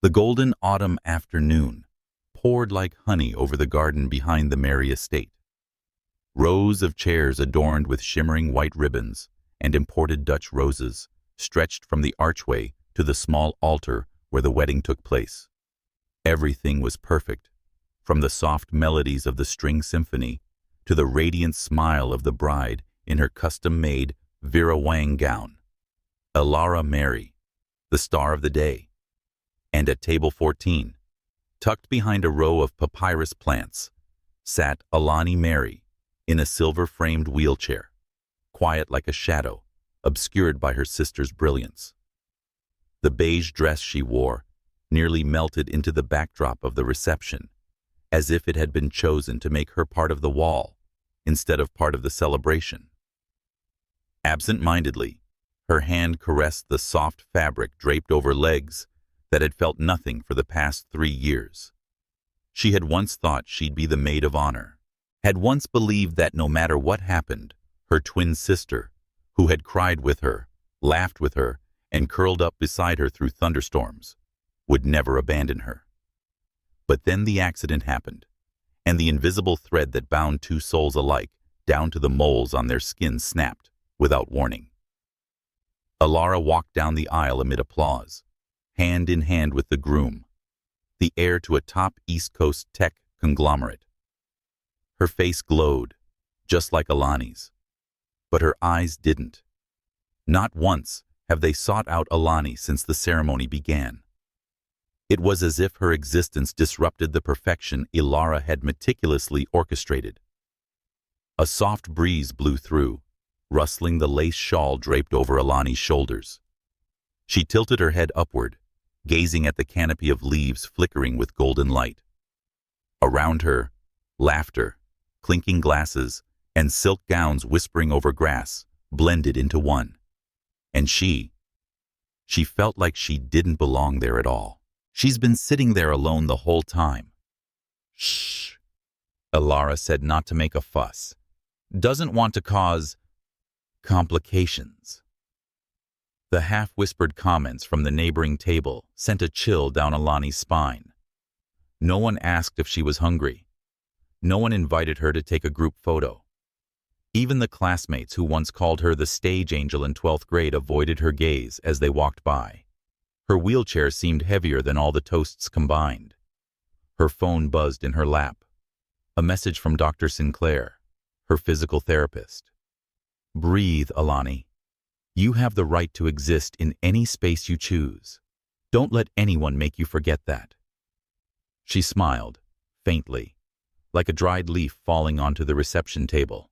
The golden autumn afternoon poured like honey over the garden behind the Mary estate. Rows of chairs adorned with shimmering white ribbons and imported Dutch roses stretched from the archway to the small altar where the wedding took place. Everything was perfect, from the soft melodies of the string symphony to the radiant smile of the bride in her custom-made Vera Wang gown. Alani Mary, the star of the day. And at table 14, tucked behind a row of papyrus plants, sat Alani Mary in a silver-framed wheelchair, quiet like a shadow, obscured by her sister's brilliance. The beige dress she wore nearly melted into the backdrop of the reception, as if it had been chosen to make her part of the wall instead of part of the celebration. Absent-mindedly, her hand caressed the soft fabric draped over legs that had felt nothing for the past 3 years. She had once thought she'd be the maid of honor, had once believed that no matter what happened, her twin sister, who had cried with her, laughed with her, and curled up beside her through thunderstorms, would never abandon her. But then the accident happened, and the invisible thread that bound two souls alike down to the moles on their skins snapped without warning. Alani walked down the aisle amid applause, hand in hand with the groom, the heir to a top East Coast tech conglomerate. Her face glowed, just like Alani's, but her eyes didn't. Not once have they sought out Alani since the ceremony began. It was as if her existence disrupted the perfection Alani had meticulously orchestrated. A soft breeze blew through, rustling the lace shawl draped over Alani's shoulders. She tilted her head upward, gazing at the canopy of leaves flickering with golden light. Around her, laughter, clinking glasses, and silk gowns whispering over grass blended into one. And she felt like she didn't belong there at all. She's been sitting there alone the whole time. Shh, Alani said, not to make a fuss. Doesn't want to cause complications. The half-whispered comments from the neighboring table sent a chill down Alani's spine. No one asked if she was hungry. No one invited her to take a group photo. Even the classmates who once called her the stage angel in 12th grade avoided her gaze as they walked by. Her wheelchair seemed heavier than all the toasts combined. Her phone buzzed in her lap. A message from Dr. Sinclair, her physical therapist. Breathe, Alani. You have the right to exist in any space you choose. Don't let anyone make you forget that. She smiled, faintly, like a dried leaf falling onto the reception table.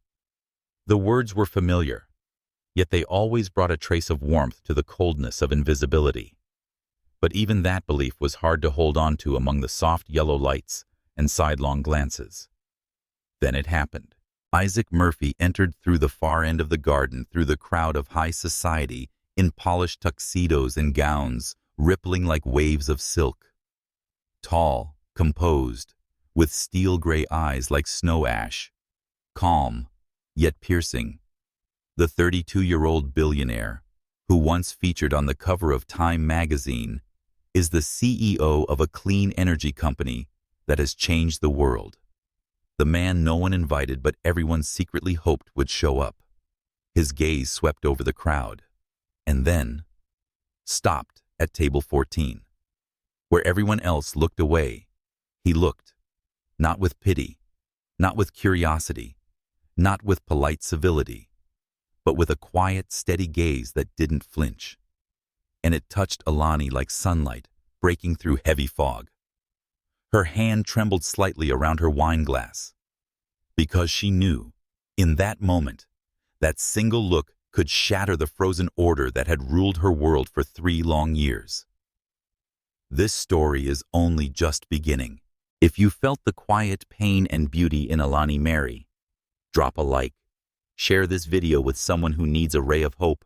The words were familiar, yet they always brought a trace of warmth to the coldness of invisibility. But even that belief was hard to hold on to among the soft yellow lights and sidelong glances. Then it happened. Isaac Murphy entered through the far end of the garden through the crowd of high society in polished tuxedos and gowns rippling like waves of silk. Tall, composed, with steel-gray eyes like snow ash. Calm, yet piercing. The 32-year-old billionaire, who once featured on the cover of Time magazine, is the CEO of a clean energy company that has changed the world. The man no one invited but everyone secretly hoped would show up. His gaze swept over the crowd, and then stopped at table 14. Where everyone else looked away, he looked, not with pity, not with curiosity, not with polite civility, but with a quiet, steady gaze that didn't flinch. And it touched Alani like sunlight breaking through heavy fog. Her hand trembled slightly around her wine glass, because she knew, in that moment, that single look could shatter the frozen order that had ruled her world for 3 long years. This story is only just beginning. If you felt the quiet pain and beauty in Alani Mary, drop a like, share this video with someone who needs a ray of hope,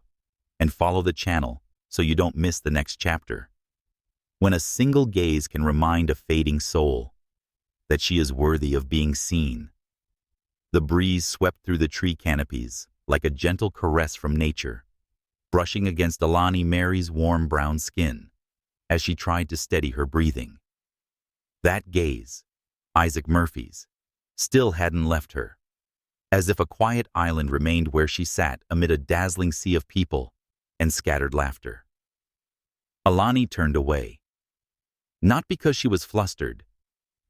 and follow the channel so you don't miss the next chapter. When a single gaze can remind a fading soul that she is worthy of being seen. The breeze swept through the tree canopies like a gentle caress from nature, brushing against Alani Mary's warm brown skin. as she tried to steady her breathing. That gaze, Isaac Murphy's, still hadn't left her, as if a quiet island remained where she sat amid a dazzling sea of people and scattered laughter. Alani turned away, not because she was flustered,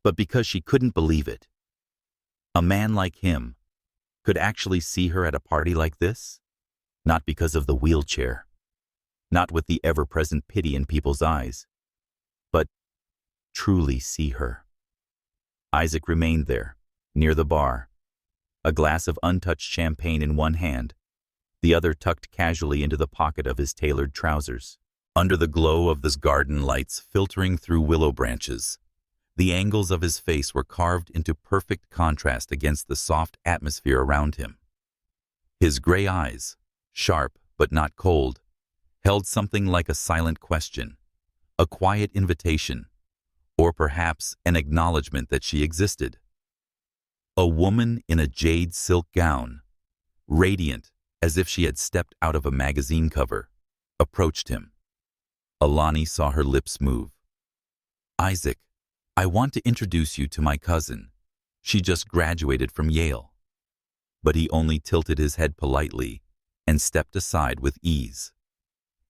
but because she couldn't believe it. A man like him could actually see her at a party like this? Not because of the wheelchair, not with the ever-present pity in people's eyes, but truly see her. Isaac remained there, near the bar, a glass of untouched champagne in one hand, the other tucked casually into the pocket of his tailored trousers. Under the glow of the garden lights filtering through willow branches, the angles of his face were carved into perfect contrast against the soft atmosphere around him. His gray eyes, sharp but not cold, held something like a silent question, a quiet invitation, or perhaps an acknowledgement that she existed. A woman in a jade silk gown, radiant as if she had stepped out of a magazine cover, approached him. Alani saw her lips move. "Isaac, I want to introduce you to my cousin. She just graduated from Yale." But he only tilted his head politely and stepped aside with ease.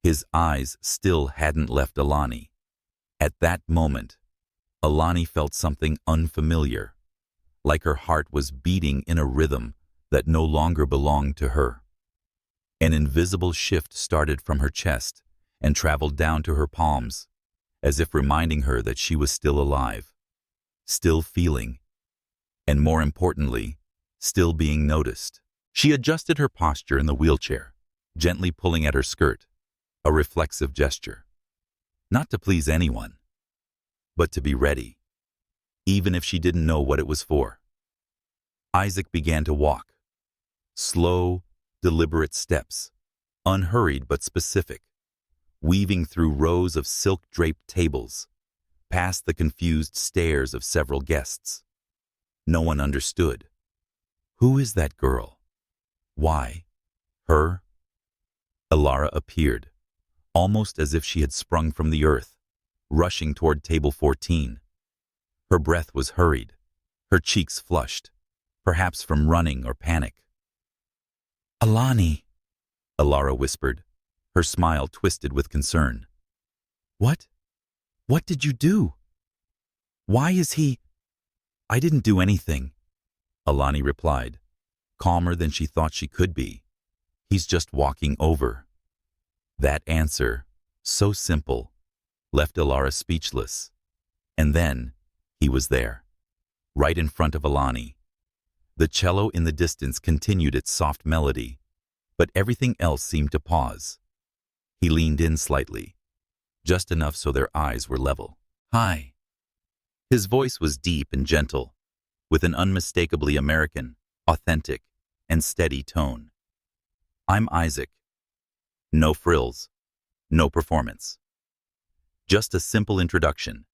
His eyes still hadn't left Alani. At that moment, Alani felt something unfamiliar, like her heart was beating in a rhythm that no longer belonged to her. An invisible shift started from her chest and traveled down to her palms, as if reminding her that she was still alive, still feeling, and more importantly, still being noticed. She adjusted her posture in the wheelchair, gently pulling at her skirt, a reflexive gesture. Not to please anyone, but to be ready, even if she didn't know what it was for. Isaac began to walk. Slow, deliberate steps, unhurried but specific, weaving through rows of silk-draped tables, past the confused stares of several guests. No one understood. Who is that girl? Why? Her? Alara appeared, almost as if she had sprung from the earth, rushing toward table 14. Her breath was hurried, her cheeks flushed, perhaps from running or panic. "Alani," Alara whispered, her smile twisted with concern. What? What did you do? Why is he—" "I didn't do anything," Alani replied, calmer than she thought she could be. "He's just walking over." That answer, so simple, left Alara speechless. And then, he was there, right in front of Alani. The cello in the distance continued its soft melody, but everything else seemed to pause. He leaned in slightly, just enough so their eyes were level. "Hi." His voice was deep and gentle, with an unmistakably American, authentic, and steady tone. "I'm Isaac." No frills, no performance. Just a simple introduction,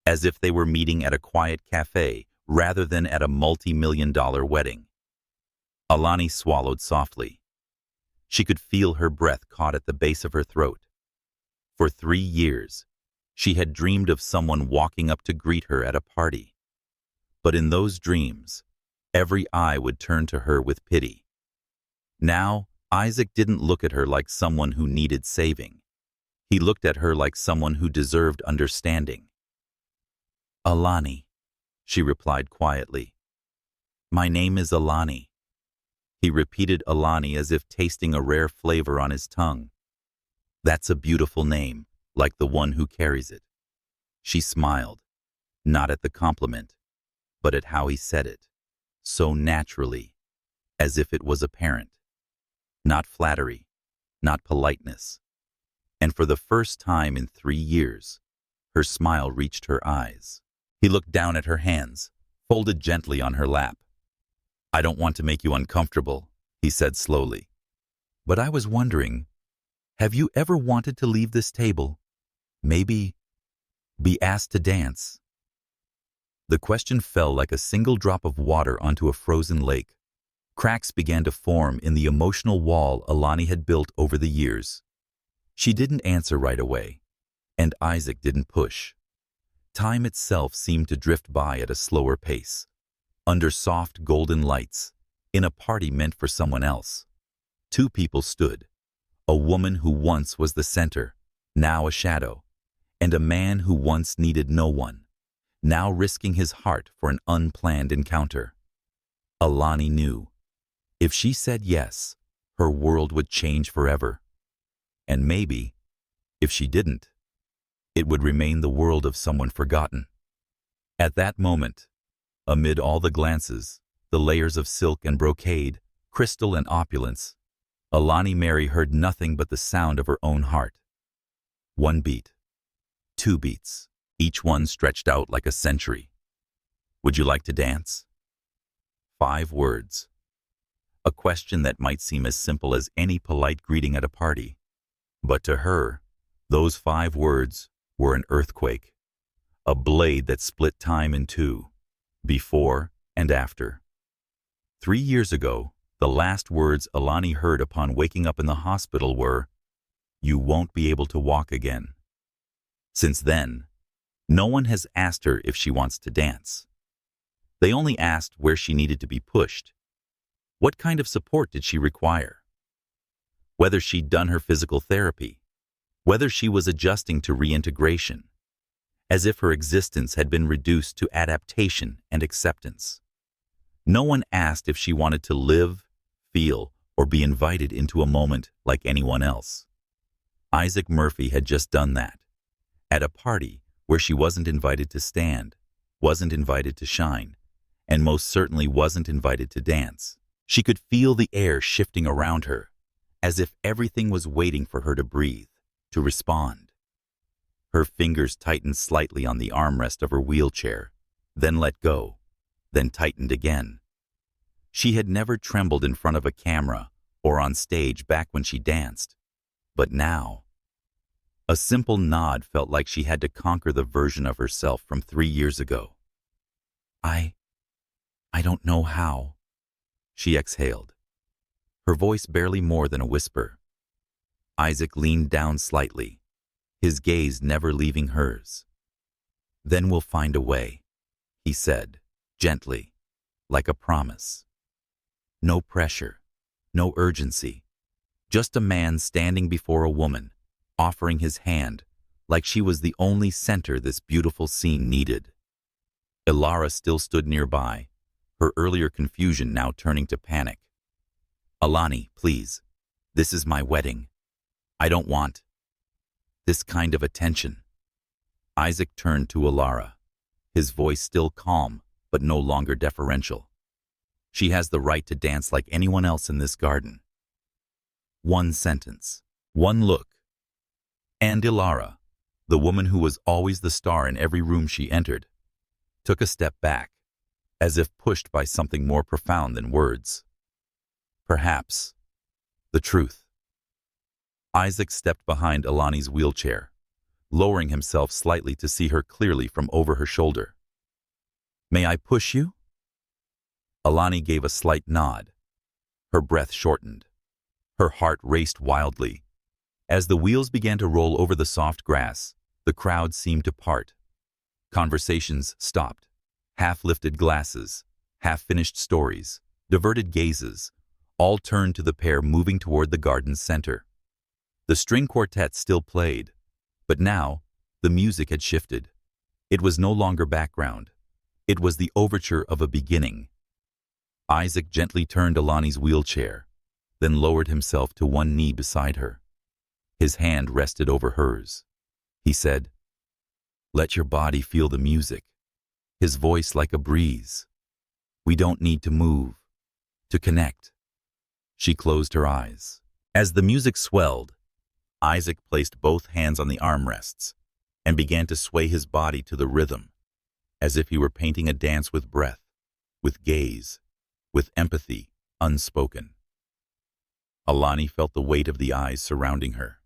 as if they were meeting at a quiet cafe rather than at a multi-million-dollar wedding. Alani swallowed softly. She could feel her breath caught at the base of her throat. For 3 years, she had dreamed of someone walking up to greet her at a party. But in those dreams, every eye would turn to her with pity. Now, Isaac didn't look at her like someone who needed saving. He looked at her like someone who deserved understanding. "Alani," she replied quietly. "My name is Alani." He repeated Alani as if tasting a rare flavor on his tongue. "That's a beautiful name, like the one who carries it." She smiled, not at the compliment, but at how he said it, so naturally, as if it was apparent. Not flattery, not politeness. And for the first time in 3 years, her smile reached her eyes. He looked down at her hands, folded gently on her lap. "I don't want to make you uncomfortable," he said slowly. "But I was wondering, have you ever wanted to leave this table? Maybe be asked to dance?" The question fell like a single drop of water onto a frozen lake. Cracks began to form in the emotional wall Alani had built over the years. She didn't answer right away, And Isaac didn't push. Time itself seemed to drift by at a slower pace. Under soft golden lights, in a party meant for someone else, two people stood. A woman who once was the center, now a shadow, and a man who once needed no one, now risking his heart for an unplanned encounter. Alani knew. If she said yes, her world would change forever. And maybe, if she didn't, it would remain the world of someone forgotten. At that moment, amid all the glances, the layers of silk and brocade, crystal and opulence, Alani Mary heard nothing but the sound of her own heart. One beat. Two beats, each one stretched out like a century. Would you like to dance? 5 words. A question that might seem as simple as any polite greeting at a party. But to her, those 5 words were an earthquake, a blade that split time in two, before and after. 3 years ago, the last words Alani heard upon waking up in the hospital were, "You won't be able to walk again." Since then, no one has asked her if she wants to dance. They only asked where she needed to be pushed. What kind of support did she require? Whether she'd done her physical therapy, whether she was adjusting to reintegration, as if her existence had been reduced to adaptation and acceptance. No one asked if she wanted to live, feel, or be invited into a moment like anyone else. Isaac Murphy had just done that. At a party where she wasn't invited to stand, wasn't invited to shine, and most certainly wasn't invited to dance. She could feel the air shifting around her, as if everything was waiting for her to breathe, to respond. Her fingers tightened slightly on the armrest of her wheelchair, then let go, then tightened again. She had never trembled in front of a camera or on stage back when she danced, but now, a simple nod felt like she had to conquer the version of herself from 3 years ago. I don't know how, she exhaled, her voice barely more than a whisper. Isaac leaned down slightly, his gaze never leaving hers. "Then we'll find a way," he said, gently, like a promise. No pressure, no urgency, just a man standing before a woman, offering his hand, like she was the only center this beautiful scene needed. Ilara still stood nearby, her earlier confusion now turning to panic. "Alani, please, this is my wedding. I don't want this kind of attention." Isaac turned to Ilara, his voice still calm, but no longer deferential. "She has the right to dance like anyone else in this garden." One sentence, one look, and Ilara, the woman who was always the star in every room she entered, took a step back, as if pushed by something more profound than words. Perhaps the truth. Isaac stepped behind Alani's wheelchair, lowering himself slightly to see her clearly from over her shoulder. "May I push you?" Alani gave a slight nod. Her breath shortened. Her heart raced wildly. As the wheels began to roll over the soft grass, the crowd seemed to part. Conversations stopped. Half-lifted glasses, half-finished stories, diverted gazes, all turned to the pair moving toward the garden's center. The string quartet still played, but now the music had shifted. It was no longer background. It was the overture of a beginning. Isaac gently turned Alani's wheelchair, then lowered himself to one knee beside her. His hand rested over hers. He said, "Let your body feel the music," his voice like a breeze. "We don't need to move, to connect." She closed her eyes. As the music swelled, Isaac placed both hands on the armrests and began to sway his body to the rhythm, as if he were painting a dance with breath, with gaze, with empathy unspoken. Alani felt the weight of the eyes surrounding her.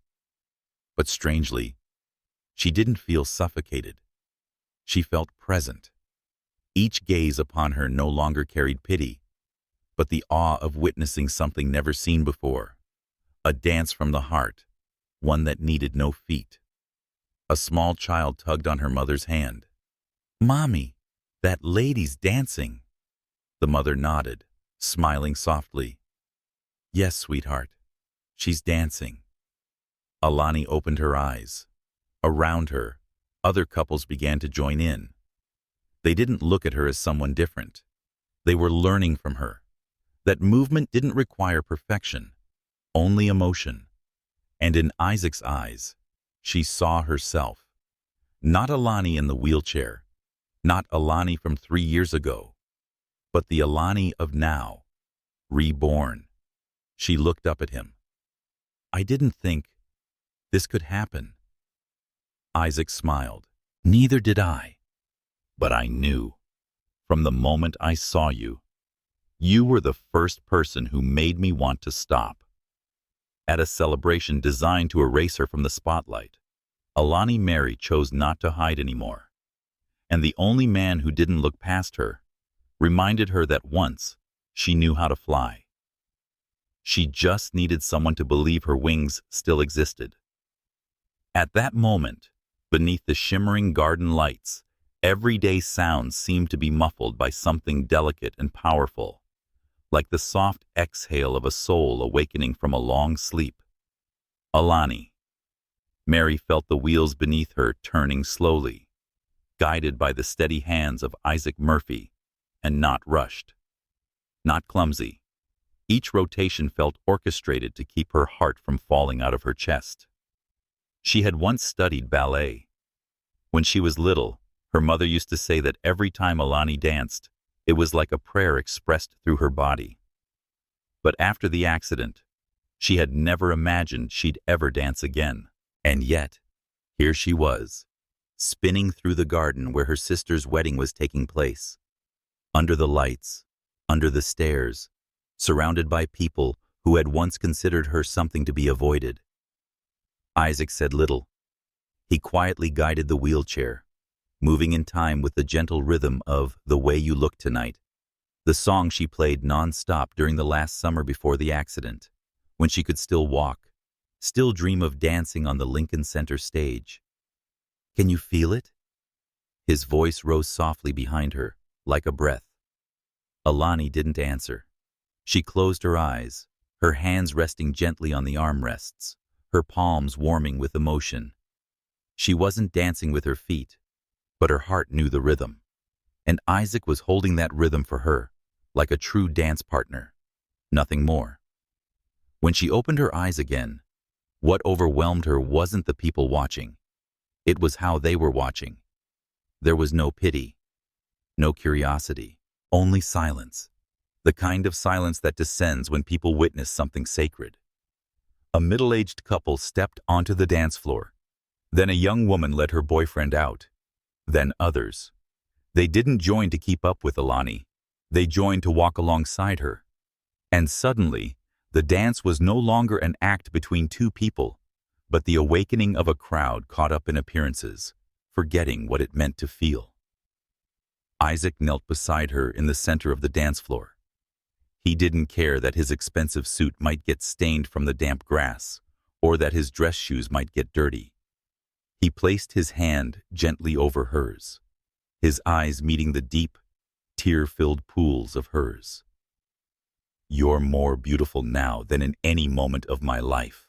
But strangely, she didn't feel suffocated. She felt present. Each gaze upon her no longer carried pity, but the awe of witnessing something never seen before, a dance from the heart, one that needed no feet. A small child tugged on her mother's hand. "Mommy, that lady's dancing." The mother nodded, smiling softly. "Yes, sweetheart, she's dancing." Alani opened her eyes. Around her, other couples began to join in. They didn't look at her as someone different. They were learning from her that movement didn't require perfection, only emotion. And in Isaac's eyes, she saw herself. Not Alani in the wheelchair, not Alani from 3 years ago, but the Alani of now, reborn. She looked up at him. "I didn't think this could happen." Isaac smiled. "Neither did I. But I knew. From the moment I saw you, you were the first person who made me want to stop." At a celebration designed to erase her from the spotlight, Alani Mary chose not to hide anymore. And the only man who didn't look past her reminded her that once she knew how to fly. She just needed someone to believe her wings still existed. At that moment, beneath the shimmering garden lights, everyday sounds seemed to be muffled by something delicate and powerful, like the soft exhale of a soul awakening from a long sleep. Alani. Mary felt the wheels beneath her turning slowly, guided by the steady hands of Isaac Murphy, and not rushed, not clumsy. Each rotation felt orchestrated to keep her heart from falling out of her chest. She had once studied ballet. When she was little, her mother used to say that every time Alani danced, it was like a prayer expressed through her body. But after the accident, she had never imagined she'd ever dance again. And yet, here she was, spinning through the garden where her sister's wedding was taking place. Under the lights, under the stairs, surrounded by people who had once considered her something to be avoided. Isaac said little. He quietly guided the wheelchair, moving in time with the gentle rhythm of "The Way You Look Tonight," the song she played non-stop during the last summer before the accident, when she could still walk, still dream of dancing on the Lincoln Center stage. "Can you feel it?" His voice rose softly behind her, like a breath. Alani didn't answer. She closed her eyes, her hands resting gently on the armrests, her palms warming with emotion. She wasn't dancing with her feet, but her heart knew the rhythm. And Isaac was holding that rhythm for her, like a true dance partner, nothing more. When she opened her eyes again, what overwhelmed her wasn't the people watching. It was how they were watching. There was no pity, no curiosity, only silence, the kind of silence that descends when people witness something sacred. A middle-aged couple stepped onto the dance floor. Then a young woman led her boyfriend out. Then others. They didn't join to keep up with Alani. They joined to walk alongside her. And suddenly, the dance was no longer an act between two people, but the awakening of a crowd caught up in appearances, forgetting what it meant to feel. Isaac knelt beside her in the center of the dance floor. He didn't care that his expensive suit might get stained from the damp grass, or that his dress shoes might get dirty. He placed his hand gently over hers, his eyes meeting the deep, tear-filled pools of hers. "You're more beautiful now than in any moment of my life,"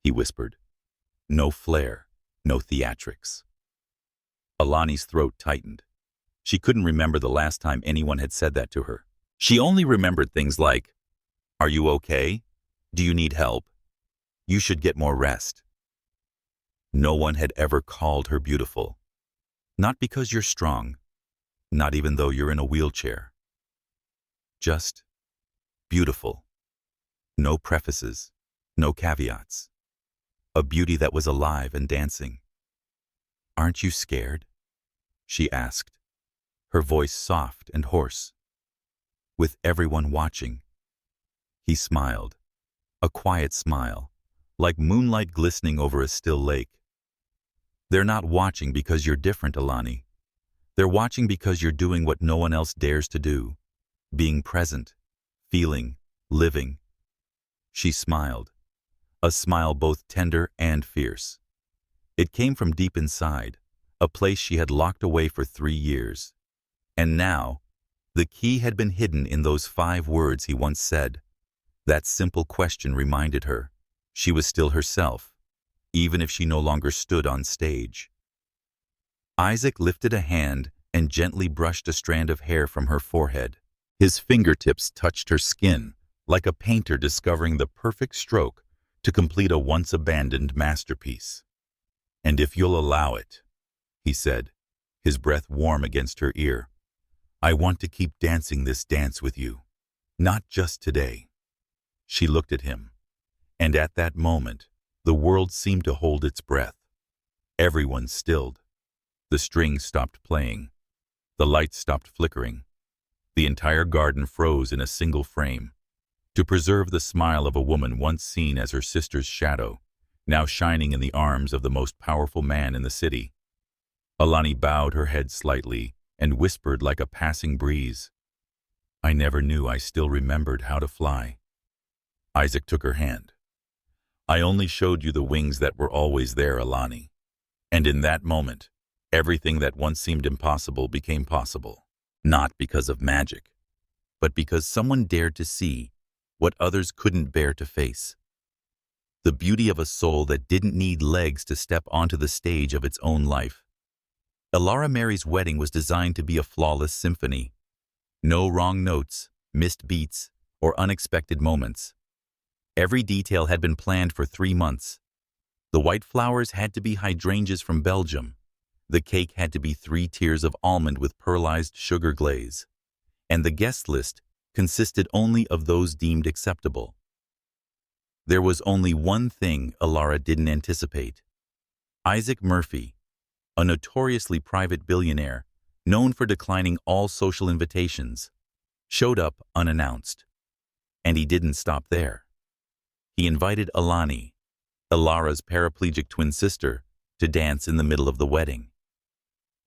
he whispered. No flair, no theatrics. Alani's throat tightened. She couldn't remember the last time anyone had said that to her. She only remembered things like, "Are you okay? Do you need help? You should get more rest." No one had ever called her beautiful. Not because you're strong, not even though you're in a wheelchair. Just beautiful. No prefaces, no caveats. A beauty that was alive and dancing. "Aren't you scared?" she asked, her voice soft and hoarse. "With everyone watching." He smiled, a quiet smile, like moonlight glistening over a still lake. "They're not watching because you're different, Alani. They're watching because you're doing what no one else dares to do, being present, feeling, living." She smiled, a smile both tender and fierce. It came from deep inside, a place she had locked away for 3 years. And now, the key had been hidden in those 5 words he once said. That simple question reminded her she was still herself, even if she no longer stood on stage. Isaac lifted a hand and gently brushed a strand of hair from her forehead. His fingertips touched her skin, like a painter discovering the perfect stroke to complete a once-abandoned masterpiece. "And if you'll allow it," he said, his breath warm against her ear, "I want to keep dancing this dance with you. Not just today." She looked at him, and at that moment, the world seemed to hold its breath. Everyone stilled. The strings stopped playing. The lights stopped flickering. The entire garden froze in a single frame, to preserve the smile of a woman once seen as her sister's shadow, now shining in the arms of the most powerful man in the city. Alani bowed her head slightly and whispered like a passing breeze, "I never knew I still remembered how to fly." Isaac took her hand. "I only showed you the wings that were always there, Alani." And in that moment, everything that once seemed impossible became possible. Not because of magic, but because someone dared to see what others couldn't bear to face. The beauty of a soul that didn't need legs to step onto the stage of its own life. Alani Mary's wedding was designed to be a flawless symphony. No wrong notes, missed beats, or unexpected moments. Every detail had been planned for 3 months. The white flowers had to be hydrangeas from Belgium. The cake had to be 3 tiers of almond with pearlized sugar glaze. And the guest list consisted only of those deemed acceptable. There was only one thing Alani didn't anticipate. Isaac Murphy, a notoriously private billionaire, known for declining all social invitations, showed up unannounced. And he didn't stop there. He invited Alani, Alara's paraplegic twin sister, to dance in the middle of the wedding.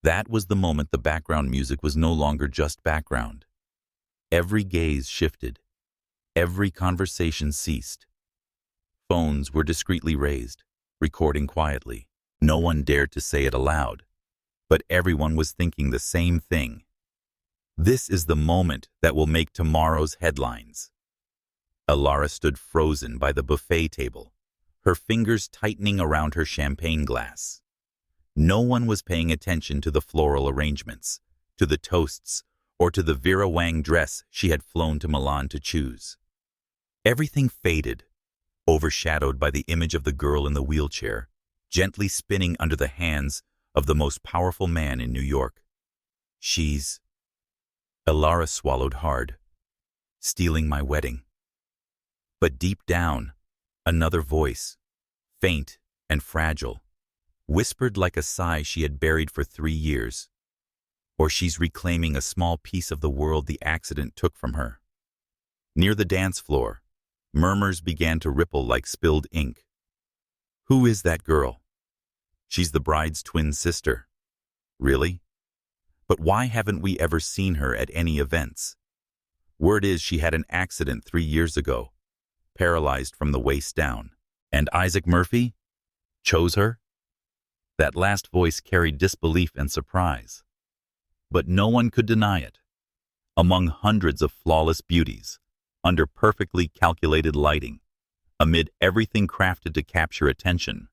That was the moment the background music was no longer just background. Every gaze shifted. Every conversation ceased. Phones were discreetly raised, recording quietly. No one dared to say it aloud, but everyone was thinking the same thing. This is the moment that will make tomorrow's headlines. Alani stood frozen by the buffet table, her fingers tightening around her champagne glass. No one was paying attention to the floral arrangements, to the toasts, or to the Vera Wang dress she had flown to Milan to choose. Everything faded, overshadowed by the image of the girl in the wheelchair, gently spinning under the hands of the most powerful man in New York. "She's..." Alani swallowed hard. "Stealing my wedding." But deep down, another voice, faint and fragile, whispered like a sigh she had buried for 3 years. "Or she's reclaiming a small piece of the world the accident took from her." Near the dance floor, murmurs began to ripple like spilled ink. "Who is that girl?" "She's the bride's twin sister." "Really? But why haven't we ever seen her at any events?" "Word is she had an accident 3 years ago, paralyzed from the waist down. And Isaac Murphy chose her?" That last voice carried disbelief and surprise. But no one could deny it. Among hundreds of flawless beauties, under perfectly calculated lighting, amid everything crafted to capture attention,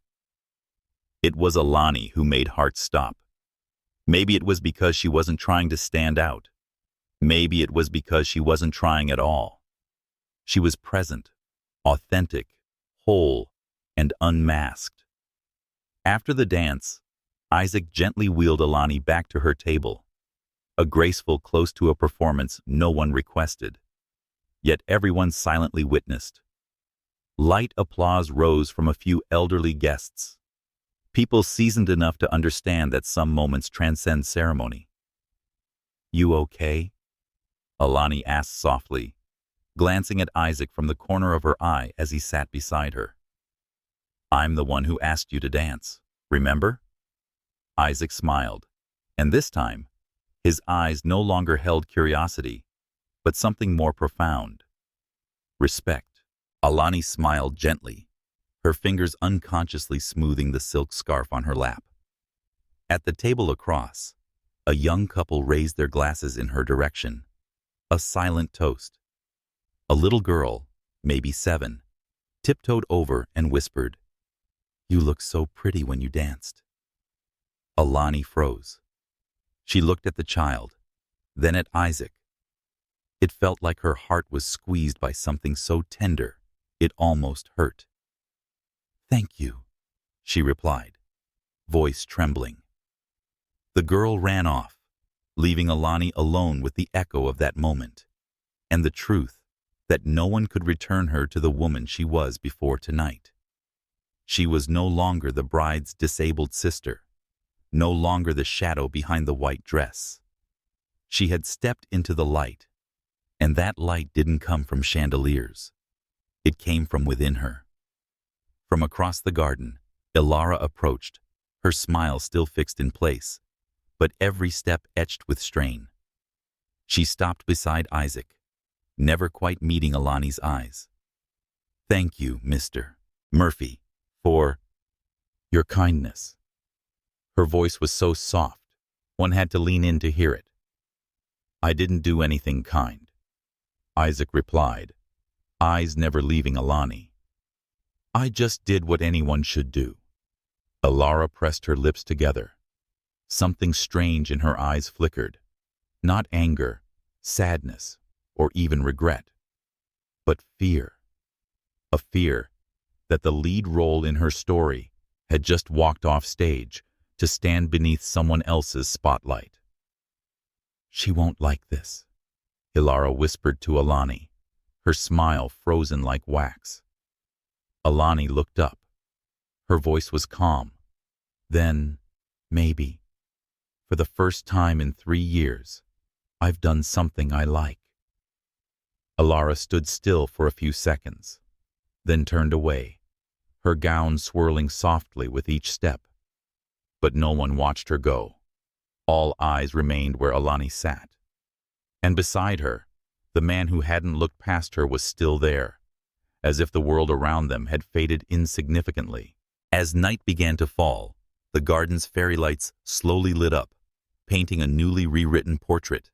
it was Alani who made hearts stop. Maybe it was because she wasn't trying to stand out. Maybe it was because she wasn't trying at all. She was present, authentic, whole, and unmasked. After the dance, Isaac gently wheeled Alani back to her table, a graceful close to a performance no one requested, yet everyone silently witnessed. Light applause rose from a few elderly guests, people seasoned enough to understand that some moments transcend ceremony. "You okay?" Alani asked softly, glancing at Isaac from the corner of her eye as he sat beside her. "I'm the one who asked you to dance, remember?" Isaac smiled, and this time, his eyes no longer held curiosity, but something more profound. Respect. Alani smiled gently, her fingers unconsciously smoothing the silk scarf on her lap. At the table across, a young couple raised their glasses in her direction, a silent toast. A little girl, maybe 7, tiptoed over and whispered, "You look so pretty when you danced." Alani froze. She looked at the child, then at Isaac. It felt like her heart was squeezed by something so tender, it almost hurt. "Thank you," she replied, voice trembling. The girl ran off, leaving Alani alone with the echo of that moment, and the truth that no one could return her to the woman she was before tonight. She was no longer the bride's disabled sister, no longer the shadow behind the white dress. She had stepped into the light, and that light didn't come from chandeliers. It came from within her. From across the garden, Ilara approached, her smile still fixed in place, but every step etched with strain. She stopped beside Isaac, never quite meeting Alani's eyes. "Thank you, Mr. Murphy, for your kindness." Her voice was so soft, one had to lean in to hear it. "I didn't do anything kind," Isaac replied, eyes never leaving Alani. "I just did what anyone should do." Ilara pressed her lips together. Something strange in her eyes flickered. Not anger, sadness, or even regret, but fear. A fear that the lead role in her story had just walked off stage to stand beneath someone else's spotlight. "She won't like this," Ilara whispered to Alani, her smile frozen like wax. Alani looked up. Her voice was calm. "Then, maybe, for the first time in 3 years, I've done something I like." Ilara stood still for a few seconds, then turned away, her gown swirling softly with each step. But no one watched her go. All eyes remained where Alani sat. And beside her, the man who hadn't looked past her was still there, as if the world around them had faded insignificantly. As night began to fall, the garden's fairy lights slowly lit up, painting a newly rewritten portrait,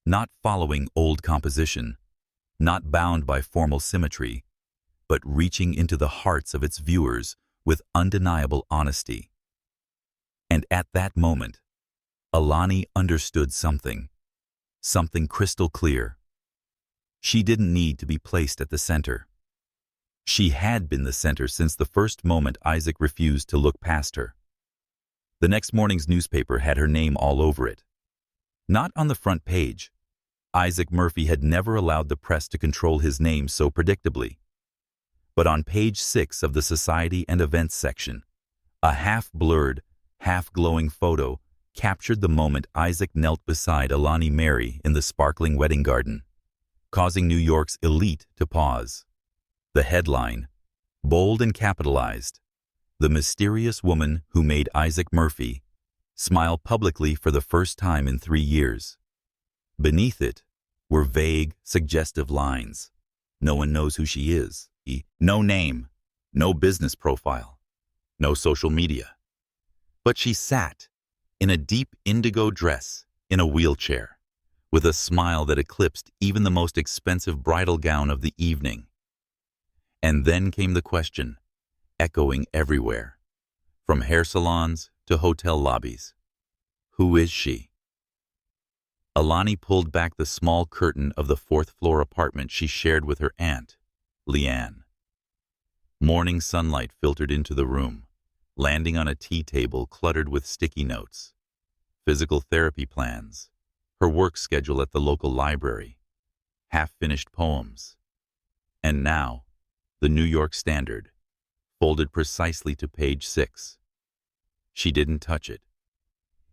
not following old composition, not bound by formal symmetry, but reaching into the hearts of its viewers with undeniable honesty. And at that moment, Alani understood something crystal clear. She didn't need to be placed at the center. She had been the center since the first moment Isaac refused to look past her. The next morning's newspaper had her name all over it. Not on the front page. Isaac Murphy had never allowed the press to control his name so predictably. But on page 6 of the Society and Events section, a half-blurred, half-glowing photo captured the moment Isaac knelt beside Alani Mary in the sparkling wedding garden, causing New York's elite to pause. The headline, bold and capitalized, "The mysterious woman who made Isaac Murphy smile publicly for the first time in 3 years." Beneath it were vague, suggestive lines. No one knows who she is. No name, no business profile, no social media. But she sat in a deep indigo dress in a wheelchair, with a smile that eclipsed even the most expensive bridal gown of the evening. And then came the question, echoing everywhere, from hair salons to hotel lobbies. Who is she? Alani pulled back the small curtain of the 4th-floor apartment she shared with her aunt, Leanne. Morning sunlight filtered into the room, landing on a tea table cluttered with sticky notes, physical therapy plans, her work schedule at the local library, half-finished poems, and now, the New York Standard, folded precisely to page 6. She didn't touch it,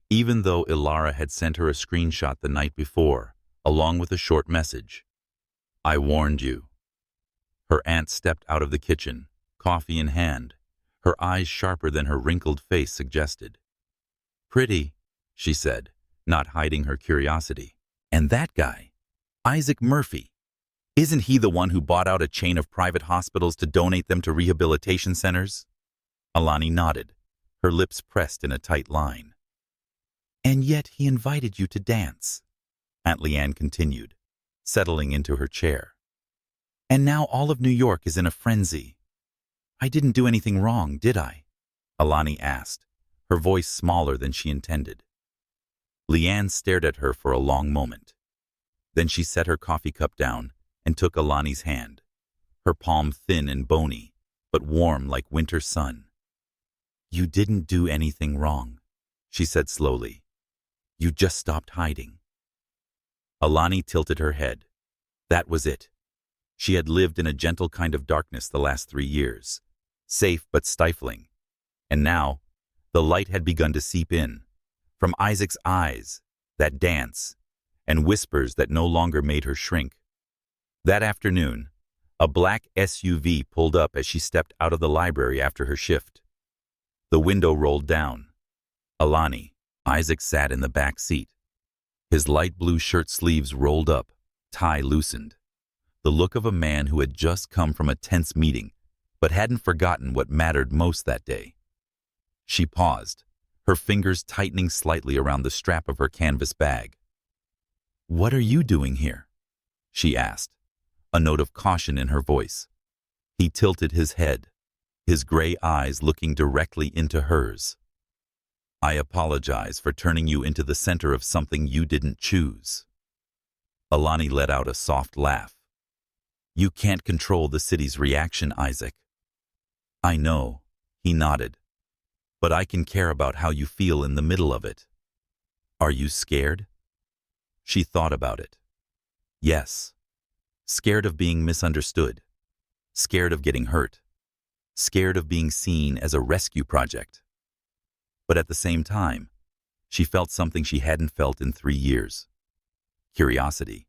even though Ilara had sent her a screenshot the night before, along with a short message. "I warned you." Her aunt stepped out of the kitchen, coffee in hand, her eyes sharper than her wrinkled face suggested. "Pretty," she said, not hiding her curiosity. "And that guy, Isaac Murphy, Isn't he the one who bought out a chain of private hospitals to donate them to rehabilitation centers? Alani nodded, her lips pressed in a tight line. And yet he invited you to dance, Aunt Leanne continued, settling into her chair. And now all of New York is in a frenzy. I didn't do anything wrong, did I? Alani asked, her voice smaller than she intended. Leanne stared at her for a long moment. Then she set her coffee cup down and took Alani's hand, her palm thin and bony, but warm like winter sun. You didn't do anything wrong, she said slowly. You just stopped hiding. Alani tilted her head. That was it. She had lived in a gentle kind of darkness the last 3 years, safe but stifling. And now, the light had begun to seep in, from Isaac's eyes, that dance, and whispers that no longer made her shrink. That afternoon, a black SUV pulled up as she stepped out of the library after her shift. The window rolled down. Alani, Isaac sat in the back seat. His light blue shirt sleeves rolled up, tie loosened. The look of a man who had just come from a tense meeting, but hadn't forgotten what mattered most that day. She paused, her fingers tightening slightly around the strap of her canvas bag. What are you doing here? She asked, a note of caution in her voice. He tilted his head, his gray eyes looking directly into hers. I apologize for turning you into the center of something you didn't choose. Alani let out a soft laugh. You can't control the city's reaction, Isaac. I know, he nodded. But I can care about how you feel in the middle of it. Are you scared? She thought about it. Yes. Scared of being misunderstood. Scared of getting hurt. Scared of being seen as a rescue project. But at the same time, she felt something she hadn't felt in 3 years. Curiosity.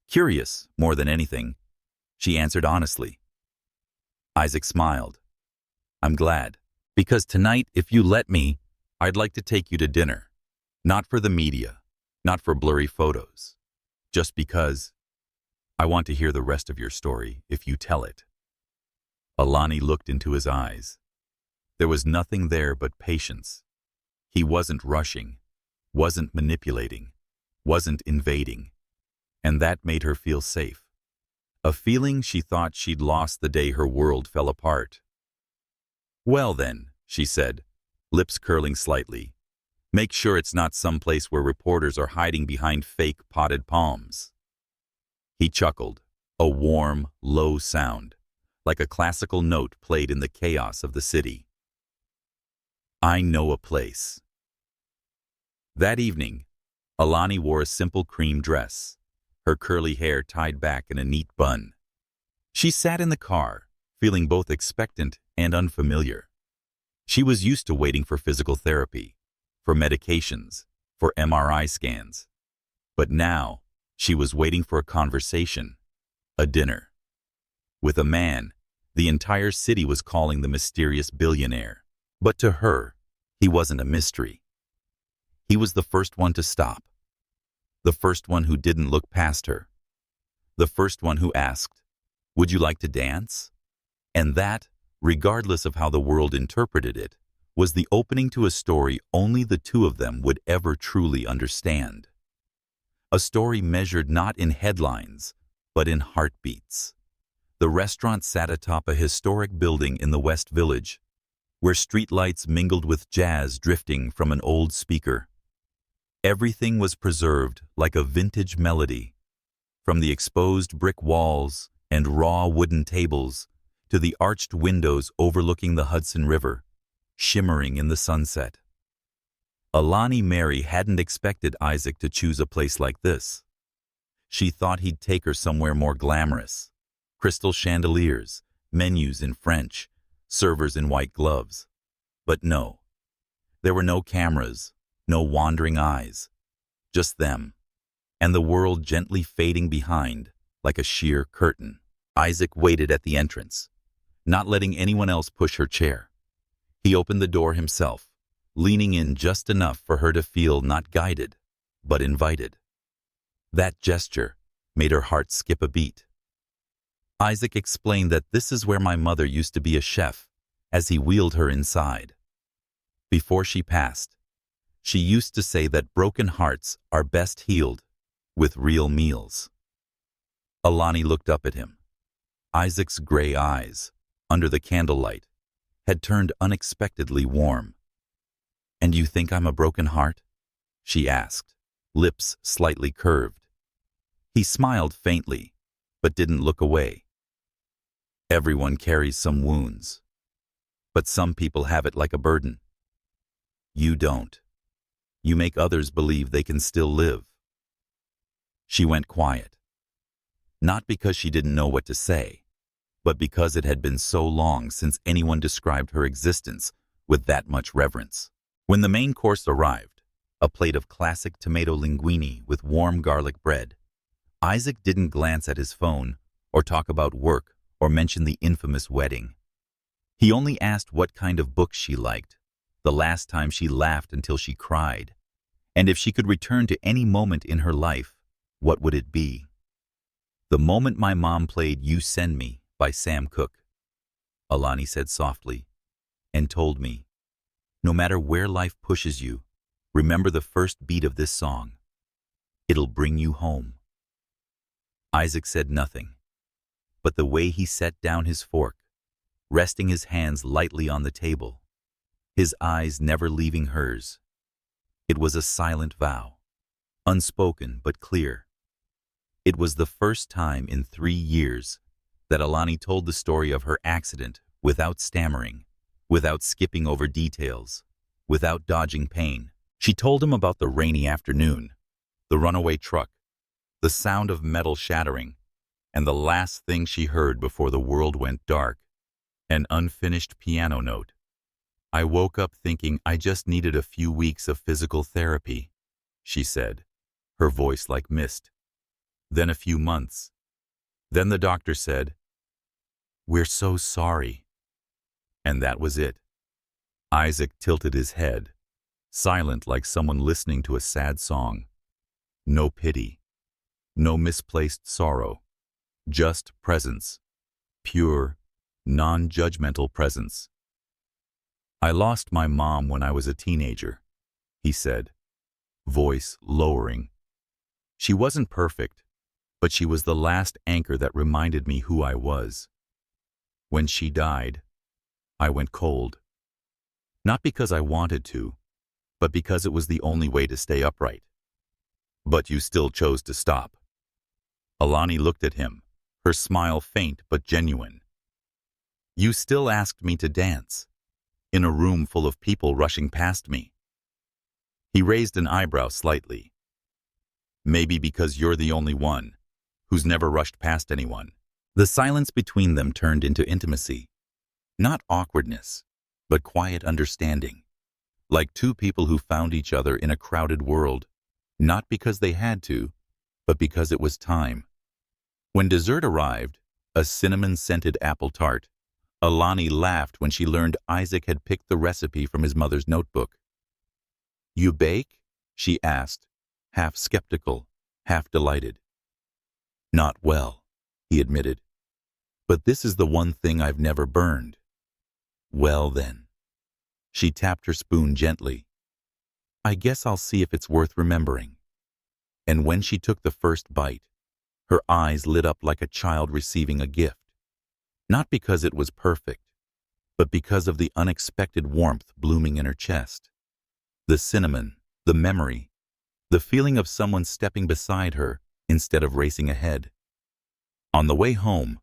Curious, more than anything, she answered honestly. Isaac smiled. I'm glad, because tonight, if you let me, I'd like to take you to dinner. Not for the media, not for blurry photos. Just because I want to hear the rest of your story if you tell it. Alani looked into his eyes. There was nothing there but patience. He wasn't rushing, wasn't manipulating, wasn't invading. And that made her feel safe. A feeling she thought she'd lost the day her world fell apart. Well then, she said, lips curling slightly, make sure it's not someplace where reporters are hiding behind fake potted palms. He chuckled, a warm, low sound, like a classical note played in the chaos of the city. I know a place. That evening, Alani wore a simple cream dress, her curly hair tied back in a neat bun. She sat in the car, feeling both expectant and unfamiliar. She was used to waiting for physical therapy, for medications, for MRI scans. But now, she was waiting for a conversation, a dinner. With a man, the entire city was calling the mysterious billionaire. But to her, he wasn't a mystery. He was the first one to stop. The first one who didn't look past her. The first one who asked, would you like to dance? And that, regardless of how the world interpreted it, was the opening to a story only the two of them would ever truly understand. A story measured not in headlines, but in heartbeats. The restaurant sat atop a historic building in the West Village, where streetlights mingled with jazz drifting from an old speaker. Everything was preserved like a vintage melody, from the exposed brick walls and raw wooden tables to the arched windows overlooking the Hudson River, shimmering in the sunset. Alani Mary hadn't expected Isaac to choose a place like this. She thought he'd take her somewhere more glamorous. Crystal chandeliers, menus in French, servers in white gloves. But no. There were no cameras, no wandering eyes. Just them, and the world gently fading behind like a sheer curtain. Isaac waited at the entrance, not letting anyone else push her chair. He opened the door himself, leaning in just enough for her to feel not guided, but invited. That gesture, made her heart skip a beat. Isaac explained that this is where my mother used to be a chef, as he wheeled her inside. Before she passed, she used to say that broken hearts are best healed with real meals. Alani looked up at him. Isaac's gray eyes, under the candlelight, had turned unexpectedly warm. "And you think I'm a broken heart?" she asked, lips slightly curved. He smiled faintly, but didn't look away. "Everyone carries some wounds, but some people have it like a burden. You don't. You make others believe they can still live." She went quiet. Not because she didn't know what to say, but because it had been so long since anyone described her existence with that much reverence. When the main course arrived, a plate of classic tomato linguine with warm garlic bread, Isaac didn't glance at his phone or talk about work or mention the infamous wedding. He only asked what kind of books she liked, the last time she laughed until she cried, and if she could return to any moment in her life, what would it be? "The moment my mom played You Send Me by Sam Cooke," Alani said softly, and told me, "No matter where life pushes you, remember the first beat of this song. It'll bring you home." Isaac said nothing, but the way he set down his fork, resting his hands lightly on the table, his eyes never leaving hers, it was a silent vow, unspoken but clear. It was the first time in 3 years that Alani told the story of her accident without stammering, without skipping over details, without dodging pain. She told him about the rainy afternoon, the runaway truck, the sound of metal shattering, and the last thing she heard before the world went dark, an unfinished piano note. "I woke up thinking I just needed a few weeks of physical therapy," she said, her voice like mist. "Then a few months. Then the doctor said, 'We're so sorry.' And that was it." Isaac tilted his head, silent like someone listening to a sad song. No pity, no misplaced sorrow, just presence, pure, non-judgmental presence. "I lost my mom when I was a teenager," he said, voice lowering. "She wasn't perfect, but she was the last anchor that reminded me who I was. When she died, I went cold. Not because I wanted to, but because it was the only way to stay upright." "But you still chose to stop." Alani looked at him, her smile faint but genuine. "You still asked me to dance, in a room full of people rushing past me." He raised an eyebrow slightly. "Maybe because you're the only one who's never rushed past anyone." The silence between them turned into intimacy. Not awkwardness, but quiet understanding. Like two people who found each other in a crowded world, not because they had to, but because it was time. When dessert arrived, a cinnamon-scented apple tart, Alani laughed when she learned Isaac had picked the recipe from his mother's notebook. "You bake?" she asked, half skeptical, half delighted. "Not well," he admitted. "But this is the one thing I've never burned." "Well then." She tapped her spoon gently. "I guess I'll see if it's worth remembering." And when she took the first bite, her eyes lit up like a child receiving a gift. Not because it was perfect, but because of the unexpected warmth blooming in her chest. The cinnamon, the memory, the feeling of someone stepping beside her instead of racing ahead. On the way home,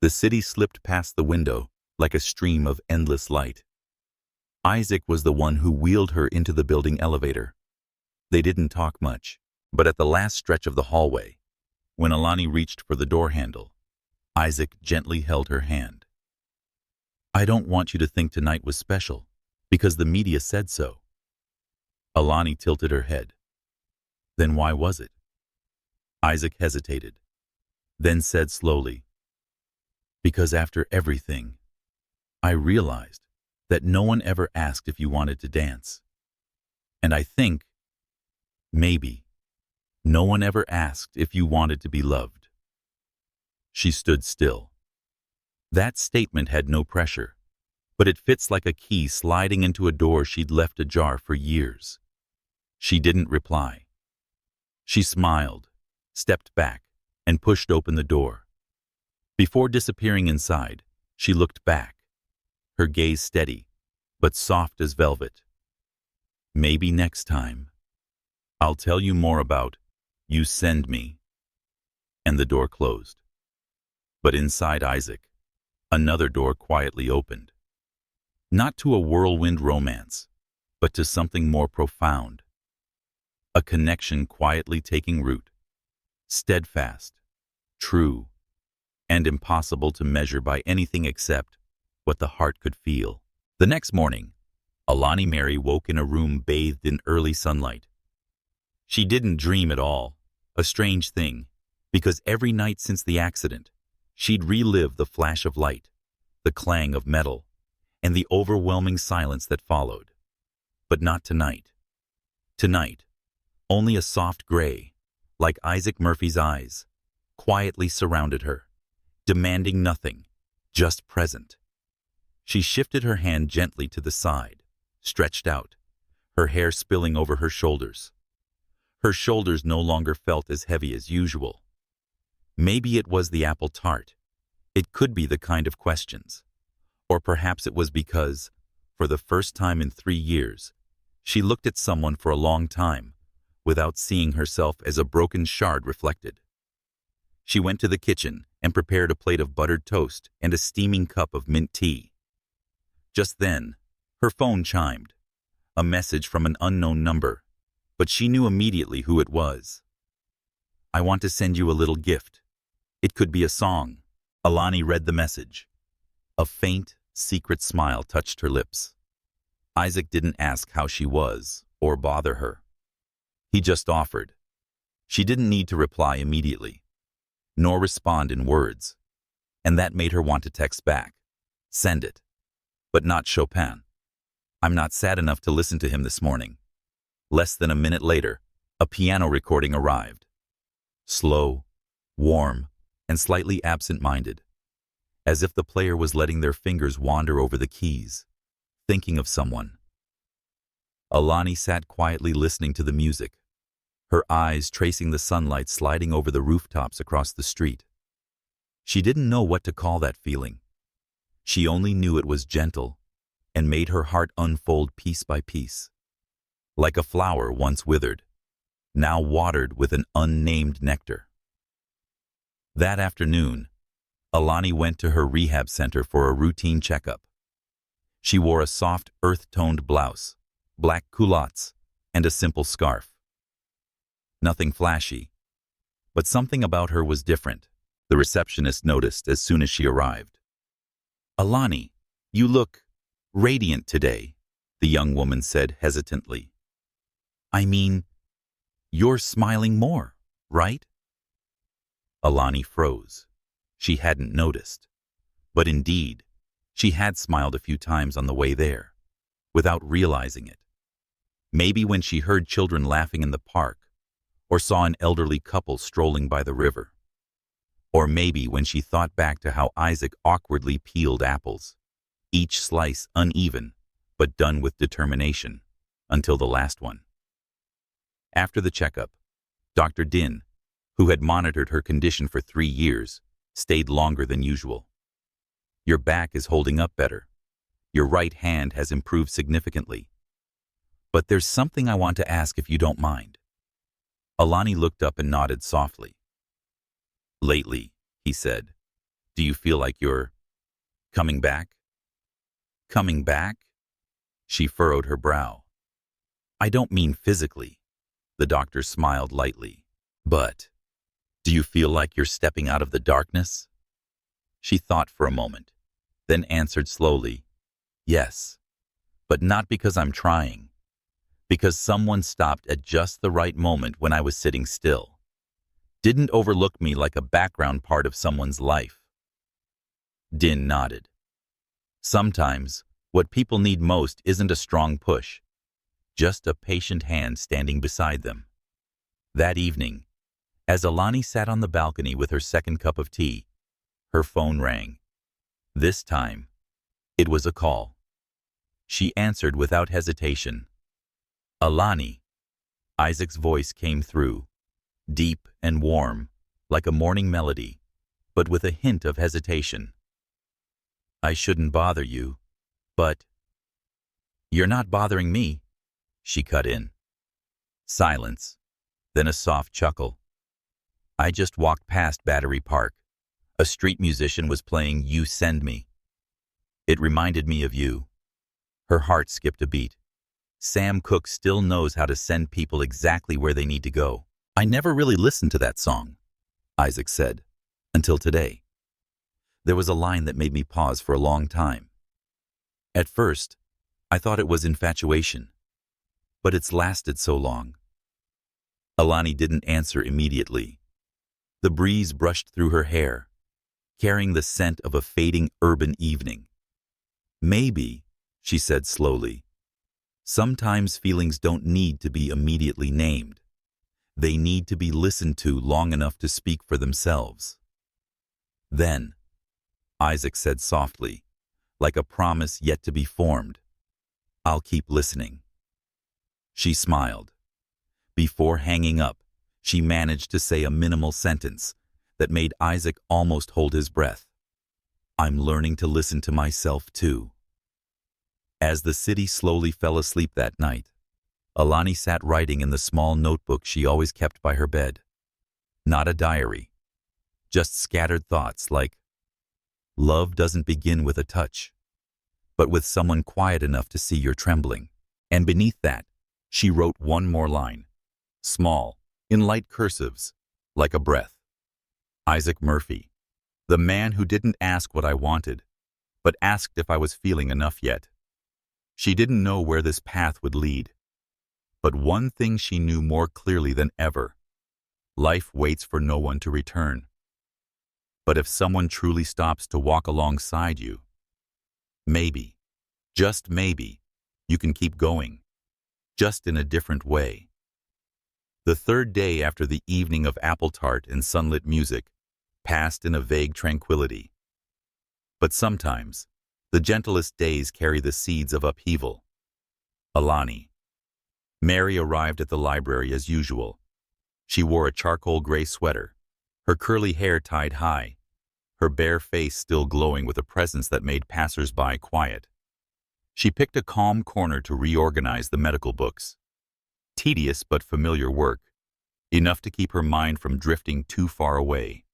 the city slipped past the window like a stream of endless light. Isaac was the one who wheeled her into the building elevator. They didn't talk much, but at the last stretch of the hallway, when Alani reached for the door handle, Isaac gently held her hand. "I don't want you to think tonight was special, because the media said so." Alani tilted her head. "Then why was it?" Isaac hesitated, then said slowly, "Because after everything, I realized that no one ever asked if you wanted to dance. And I think, maybe, No one ever asked if you wanted to be loved. She stood still. That statement had no pressure, but it fits like a key sliding into a door she'd left ajar for years. She didn't reply. She smiled, stepped back, and pushed open the door. Before disappearing inside, she looked back, her gaze steady, but soft as velvet. Maybe next time, I'll tell you more about You Send Me. And the door closed. But inside Isaac, another door quietly opened. Not to a whirlwind romance, but to something more profound. A connection quietly taking root, steadfast, true, and impossible to measure by anything except what the heart could feel. The next morning, Alani Mary woke in a room bathed in early sunlight. She didn't dream at all, a strange thing, because every night since the accident, she'd relived the flash of light, the clang of metal, and the overwhelming silence that followed. But not tonight. Tonight, only a soft gray, like Isaac Murphy's eyes, quietly surrounded her, demanding nothing, just present. She shifted her hand gently to the side, stretched out, her hair spilling over her shoulders. Her shoulders no longer felt as heavy as usual. Maybe it was the apple tart. It could be the kind of questions. Or perhaps it was because, for the first time in 3 years, she looked at someone for a long time, without seeing herself as a broken shard reflected. She went to the kitchen and prepared a plate of buttered toast and a steaming cup of mint tea. Just then, her phone chimed, a message from an unknown number, but she knew immediately who it was. "I want to send you a little gift. It could be a song." Alani read the message. A faint, secret smile touched her lips. Isaac didn't ask how she was or bother her. He just offered. She didn't need to reply immediately, nor respond in words, and that made her want to text back. Send it. But not Chopin. I'm not sad enough to listen to him this morning. Less than a minute later, a piano recording arrived. Slow, warm, and slightly absent-minded, as if the player was letting their fingers wander over the keys, thinking of someone. Alani sat quietly listening to the music, her eyes tracing the sunlight sliding over the rooftops across the street. She didn't know what to call that feeling. She only knew it was gentle and made her heart unfold piece by piece. Like a flower once withered, now watered with an unnamed nectar. That afternoon, Alani went to her rehab center for a routine checkup. She wore a soft, earth-toned blouse, black culottes, and a simple scarf. Nothing flashy, but something about her was different, the receptionist noticed as soon as she arrived. "Alani, you look radiant today," the young woman said hesitantly. "I mean, you're smiling more, right?" Alani froze. She hadn't noticed. But indeed, she had smiled a few times on the way there, without realizing it. Maybe when she heard children laughing in the park, or saw an elderly couple strolling by the river. Or maybe when she thought back to how Isaac awkwardly peeled apples, each slice uneven, but done with determination, until the last one. After the checkup, Dr. Din, who had monitored her condition for 3 years, stayed longer than usual. "Your back is holding up better. Your right hand has improved significantly. But there's something I want to ask if you don't mind." Alani looked up and nodded softly. "Lately," he said, "do you feel like you're coming back?" "Coming back?" She furrowed her brow. "I don't mean physically." The doctor smiled lightly. "But do you feel like you're stepping out of the darkness?" She thought for a moment, then answered slowly, "Yes, but not because I'm trying. Because someone stopped at just the right moment when I was sitting still. Didn't overlook me like a background part of someone's life." Din nodded. "Sometimes, what people need most isn't a strong push, just a patient hand standing beside them." That evening, as Alani sat on the balcony with her second cup of tea, her phone rang. This time, it was a call. She answered without hesitation. Alani. Isaac's voice came through, deep and warm, like a morning melody, but with a hint of hesitation. I shouldn't bother you, but… You're not bothering me, she cut in. Silence, then a soft chuckle. I just walked past Battery Park. A street musician was playing You Send Me. It reminded me of you. Her heart skipped a beat. Sam Cooke still knows how to send people exactly where they need to go. I never really listened to that song, Isaac said, until today. There was a line that made me pause for a long time. At first, I thought it was infatuation, but it's lasted so long. Alani didn't answer immediately. The breeze brushed through her hair, carrying the scent of a fading urban evening. Maybe, she said slowly, sometimes feelings don't need to be immediately named. They need to be listened to long enough to speak for themselves. Then, Isaac said softly, like a promise yet to be formed, I'll keep listening. She smiled. Before hanging up, she managed to say a minimal sentence that made Isaac almost hold his breath. I'm learning to listen to myself too. As the city slowly fell asleep that night, Alani sat writing in the small notebook she always kept by her bed. Not a diary, just scattered thoughts like, love doesn't begin with a touch, but with someone quiet enough to see you're trembling. And beneath that, she wrote one more line, small, in light cursives, like a breath. Isaac Murphy, the man who didn't ask what I wanted, but asked if I was feeling enough yet. She didn't know where this path would lead. But one thing she knew more clearly than ever: life waits for no one to return. But if someone truly stops to walk alongside you, maybe, just maybe, you can keep going, just in a different way. The third day after the evening of apple tart and sunlit music passed in a vague tranquility. But sometimes, the gentlest days carry the seeds of upheaval. Alani. Mary arrived at the library as usual. She wore a charcoal gray sweater, her curly hair tied high, her bare face still glowing with a presence that made passers-by quiet. She picked a calm corner to reorganize the medical books. Tedious but familiar work, enough to keep her mind from drifting too far away.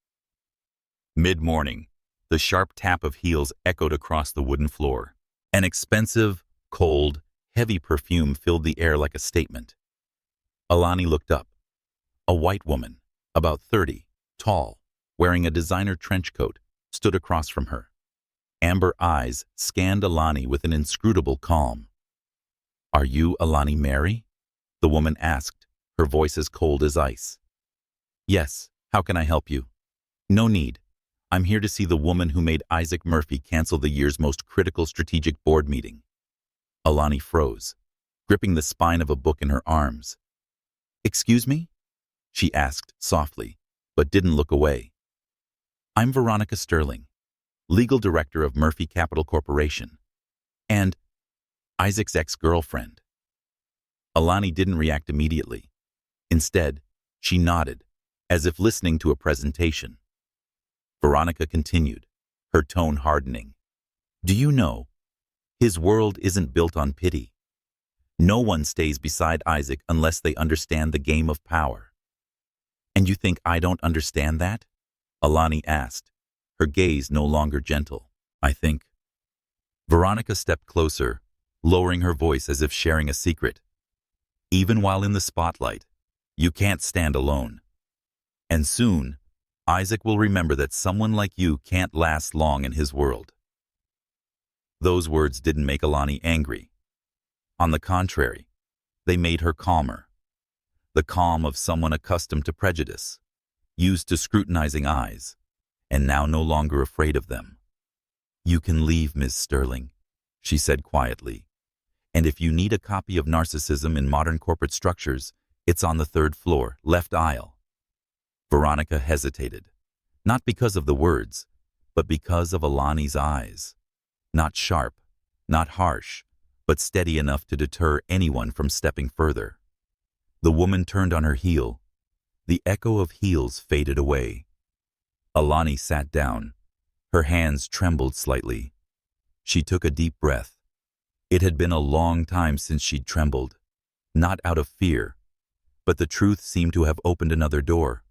Mid-morning, the sharp tap of heels echoed across the wooden floor. An expensive, cold, heavy perfume filled the air like a statement. Alani looked up. A white woman, about 30, tall, wearing a designer trench coat, stood across from her. Amber eyes scanned Alani with an inscrutable calm. Are you Alani Mary? The woman asked, her voice as cold as ice. Yes, how can I help you? No need. I'm here to see the woman who made Isaac Murphy cancel the year's most critical strategic board meeting. Alani froze, gripping the spine of a book in her arms. Excuse me? She asked softly, but didn't look away. I'm Veronica Sterling, legal director of Murphy Capital Corporation, and Isaac's ex-girlfriend. Alani didn't react immediately. Instead, she nodded, as if listening to a presentation. Veronica continued, her tone hardening. Do you know, his world isn't built on pity. No one stays beside Isaac unless they understand the game of power. And you think I don't understand that? Alani asked, her gaze no longer gentle. I think. Veronica stepped closer, lowering her voice as if sharing a secret. Even while in the spotlight, you can't stand alone. And soon, Isaac will remember that someone like you can't last long in his world. Those words didn't make Alani angry. On the contrary, they made her calmer. The calm of someone accustomed to prejudice, used to scrutinizing eyes, and now no longer afraid of them. You can leave, Ms. Sterling, she said quietly. And if you need a copy of Narcissism in Modern Corporate Structures, It's on the third floor, left aisle. Veronica hesitated, not because of the words, but because of Alani's eyes. Not sharp, not harsh, but steady enough to deter anyone from stepping further. The woman turned on her heel. The echo of heels faded away. Alani sat down. Her hands trembled slightly. She took a deep breath. It had been a long time since she'd trembled, not out of fear, but the truth seemed to have opened another door.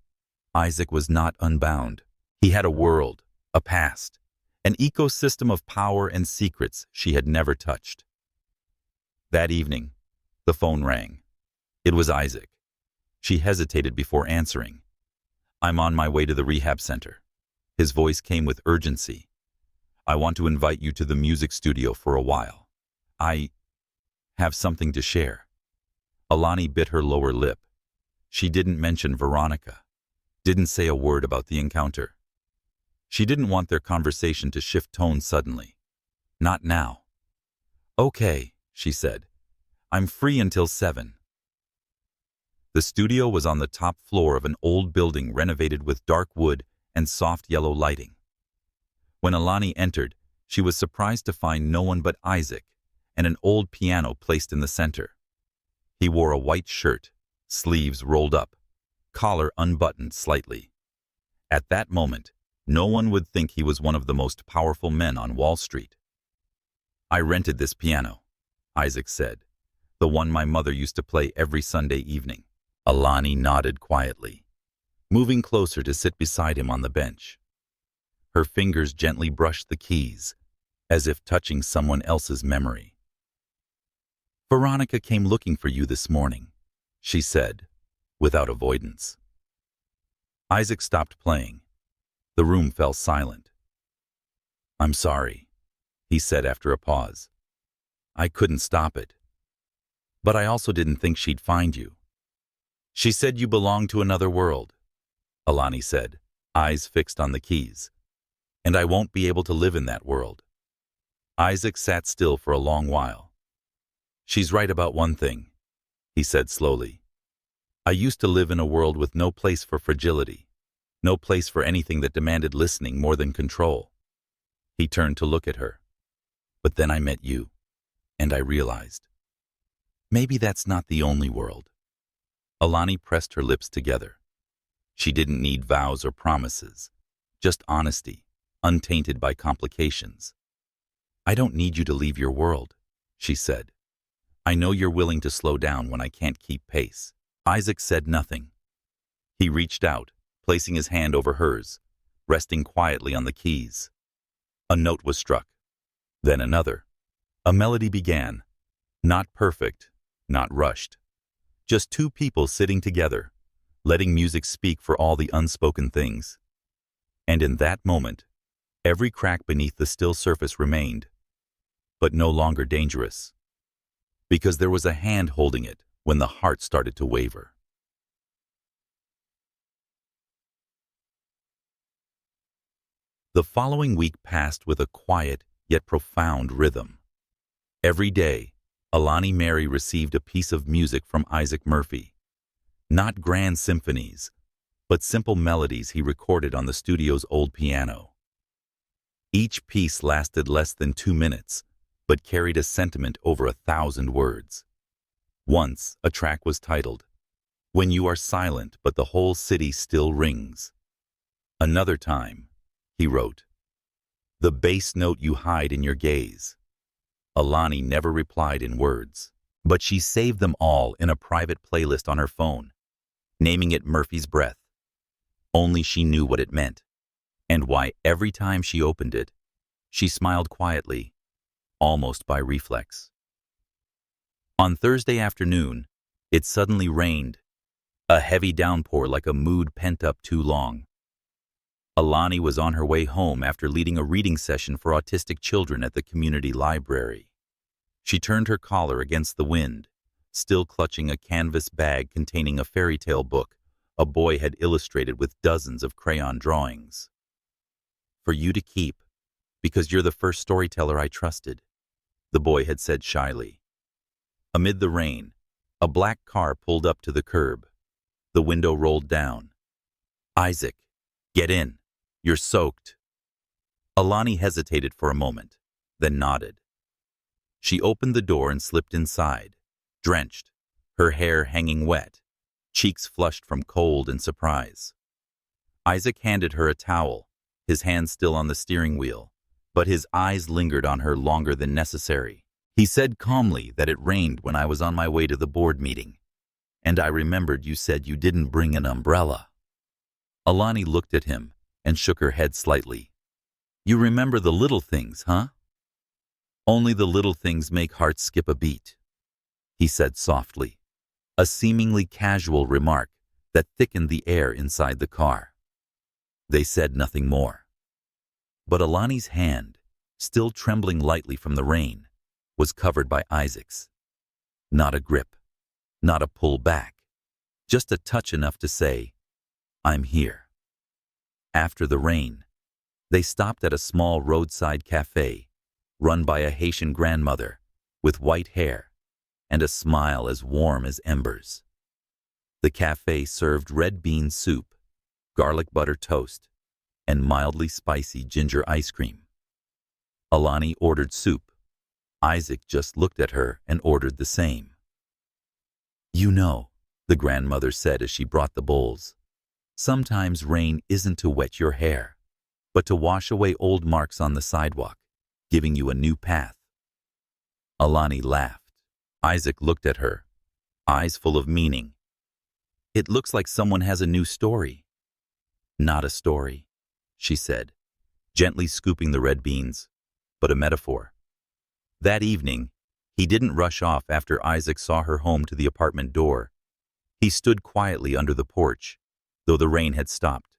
Isaac was not unbound. He had a world, a past, an ecosystem of power and secrets she had never touched. That evening, the phone rang. It was Isaac. She hesitated before answering. "I'm on my way to the rehab center." His voice came with urgency. "I want to invite you to the music studio for a while. I have something to share." Alani bit her lower lip. She didn't mention Veronica, didn't say a word about the encounter. She didn't want their conversation to shift tone suddenly. Not now. "Okay," she said. "I'm free until 7. The studio was on the top floor of an old building renovated with dark wood and soft yellow lighting. When Alani entered, she was surprised to find no one but Isaac and an old piano placed in the center. He wore a white shirt, sleeves rolled up, collar unbuttoned slightly. At that moment, no one would think he was one of the most powerful men on Wall Street. "I rented this piano," Isaac said, "the one my mother used to play every Sunday evening." Alani nodded quietly, moving closer to sit beside him on the bench. Her fingers gently brushed the keys, as if touching someone else's memory. "Veronica came looking for you this morning," she said, without avoidance. Isaac stopped playing. The room fell silent. "I'm sorry," he said after a pause. "I couldn't stop it. But I also didn't think she'd find you." "She said you belonged to another world," Alani said, eyes fixed on the keys. "And I won't be able to live in that world." Isaac sat still for a long while. "She's right about one thing," he said slowly. "I used to live in a world with no place for fragility, no place for anything that demanded listening more than control." He turned to look at her. "But then I met you, and I realized, maybe that's not the only world." Alani pressed her lips together. She didn't need vows or promises, just honesty, untainted by complications. "I don't need you to leave your world," she said. "I know you're willing to slow down when I can't keep pace." Isaac said nothing. He reached out, placing his hand over hers, resting quietly on the keys. A note was struck, then another. A melody began, not perfect, not rushed. Just two people sitting together, letting music speak for all the unspoken things. And in that moment, every crack beneath the still surface remained, but no longer dangerous, because there was a hand holding it when the heart started to waver. The following week passed with a quiet yet profound rhythm. Every day, Alani Mary received a piece of music from Isaac Murphy. Not grand symphonies, but simple melodies he recorded on the studio's old piano. Each piece lasted less than 2 minutes, but carried a sentiment over 1,000 words. Once, a track was titled, "When You Are Silent But the Whole City Still Rings." Another time, he wrote, "The bass note you hide in your gaze." Alani never replied in words, but she saved them all in a private playlist on her phone, naming it Murphy's Breath. Only she knew what it meant, and why every time she opened it, she smiled quietly, almost by reflex. On Thursday afternoon, it suddenly rained, a heavy downpour like a mood pent up too long. Alani was on her way home after leading a reading session for autistic children at the community library. She turned her collar against the wind, still clutching a canvas bag containing a fairy tale book a boy had illustrated with dozens of crayon drawings. "For you to keep, because you're the first storyteller I trusted," the boy had said shyly. Amid the rain, A black car pulled up to the curb. The window rolled down. "Isaac, get in. You're soaked." Alani hesitated for a moment, then nodded. She opened the door and slipped inside, drenched, her hair hanging wet, cheeks flushed from cold and surprise. Isaac handed her a towel, his hand still on the steering wheel, but his eyes lingered on her longer than necessary. He said calmly that it rained when I was on my way to the board meeting, and I remembered you said you didn't bring an umbrella. Alani looked at him and shook her head slightly. "You remember the little things, huh?" "Only the little things make hearts skip a beat," he said softly, a seemingly casual remark that thickened the air inside the car. They said nothing more. But Alani's hand, still trembling lightly from the rain, was covered by Isaac's. Not a grip, not a pull back, just a touch enough to say, "I'm here." After the rain, they stopped at a small roadside cafe, run by a Haitian grandmother with white hair and a smile as warm as embers. The cafe served red bean soup, garlic butter toast, and mildly spicy ginger ice cream. Alani ordered soup. Isaac just looked at her and ordered the same. "You know," the grandmother said as she brought the bowls, "sometimes rain isn't to wet your hair, but to wash away old marks on the sidewalk, giving you a new path." Alani laughed. Isaac looked at her, eyes full of meaning. "It looks like someone has a new story." "Not a story," she said, gently scooping the red beans, "but a metaphor." That evening, he didn't rush off after Isaac saw her home to the apartment door. He stood quietly under the porch, though the rain had stopped.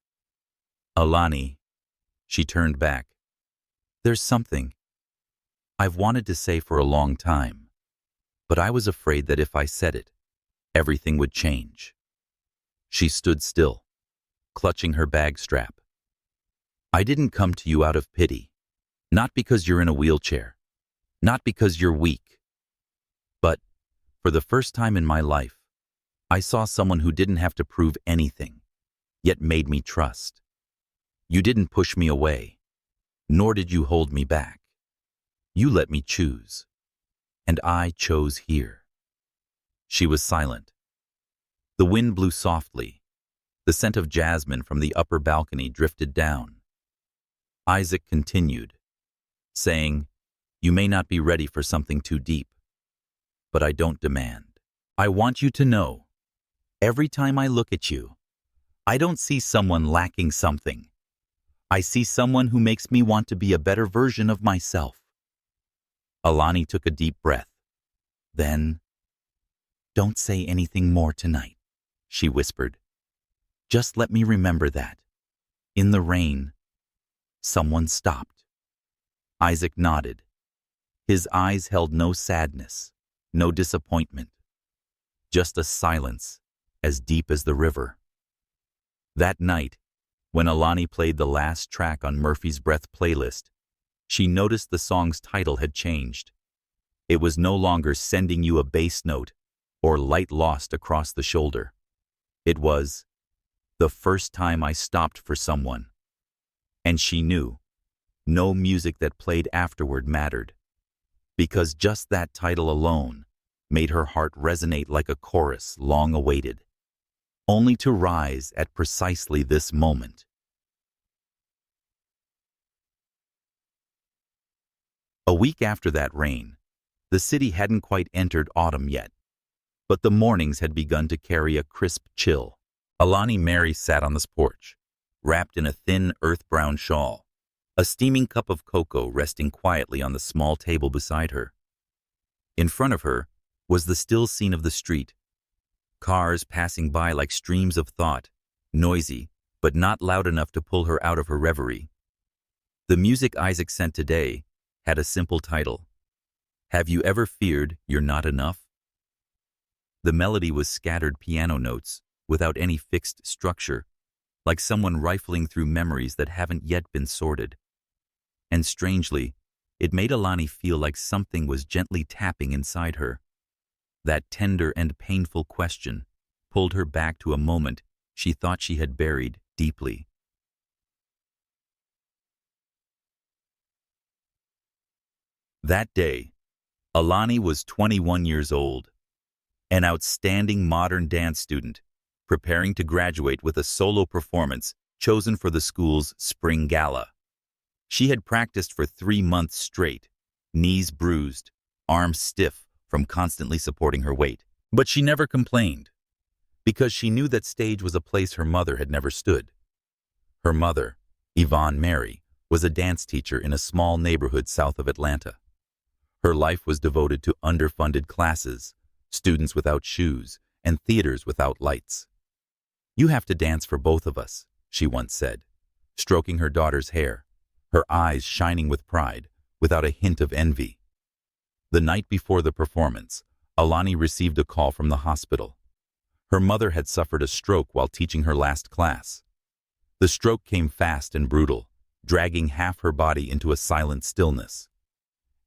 "Alani," she turned back, "there's something I've wanted to say for a long time, but I was afraid that if I said it, everything would change." She stood still, clutching her bag strap. "I didn't come to you out of pity, not because you're in a wheelchair, not because you're weak. But, for the first time in my life, I saw someone who didn't have to prove anything, yet made me trust. You didn't push me away, nor did you hold me back. You let me choose, and I chose here." She was silent. The wind blew softly. The scent of jasmine from the upper balcony drifted down. Isaac continued, saying, "You may not be ready for something too deep, but I don't demand. I want you to know, every time I look at you, I don't see someone lacking something. I see someone who makes me want to be a better version of myself." Alani took a deep breath. Then, "Don't say anything more tonight," she whispered. "Just let me remember that, in the rain, someone stopped." Isaac nodded. His eyes held no sadness, no disappointment, just a silence as deep as the river. That night, when Alani played the last track on Murphy's Breath playlist, she noticed the song's title had changed. It was no longer "Sending You a Bass Note" or "Light Lost Across the Shoulder." It was "The First Time I Stopped for Someone." And she knew no music that played afterward mattered, because just that title alone made her heart resonate like a chorus long awaited, only to rise at precisely this moment. A week after that rain, the city hadn't quite entered autumn yet, but the mornings had begun to carry a crisp chill. Alani Mary sat on the porch, wrapped in a thin earth-brown shawl, a steaming cup of cocoa resting quietly on the small table beside her. In front of her was the still scene of the street, cars passing by like streams of thought, noisy, but not loud enough to pull her out of her reverie. The music Isaac sent today had a simple title: "Have You Ever Feared You're Not Enough?" The melody was scattered piano notes without any fixed structure, like someone rifling through memories that haven't yet been sorted. And strangely, it made Alani feel like something was gently tapping inside her. That tender and painful question pulled her back to a moment she thought she had buried deeply. That day, Alani was 21 years old, an outstanding modern dance student, preparing to graduate with a solo performance chosen for the school's spring gala. She had practiced for 3 months straight, knees bruised, arms stiff from constantly supporting her weight. But she never complained, because she knew that stage was a place her mother had never stood. Her mother, Alani Mary, was a dance teacher in a small neighborhood south of Atlanta. Her life was devoted to underfunded classes, students without shoes, and theaters without lights. "You have to dance for both of us," she once said, stroking her daughter's hair, her eyes shining with pride, without a hint of envy. The night before the performance, Alani received a call from the hospital. Her mother had suffered a stroke while teaching her last class. The stroke came fast and brutal, dragging half her body into a silent stillness.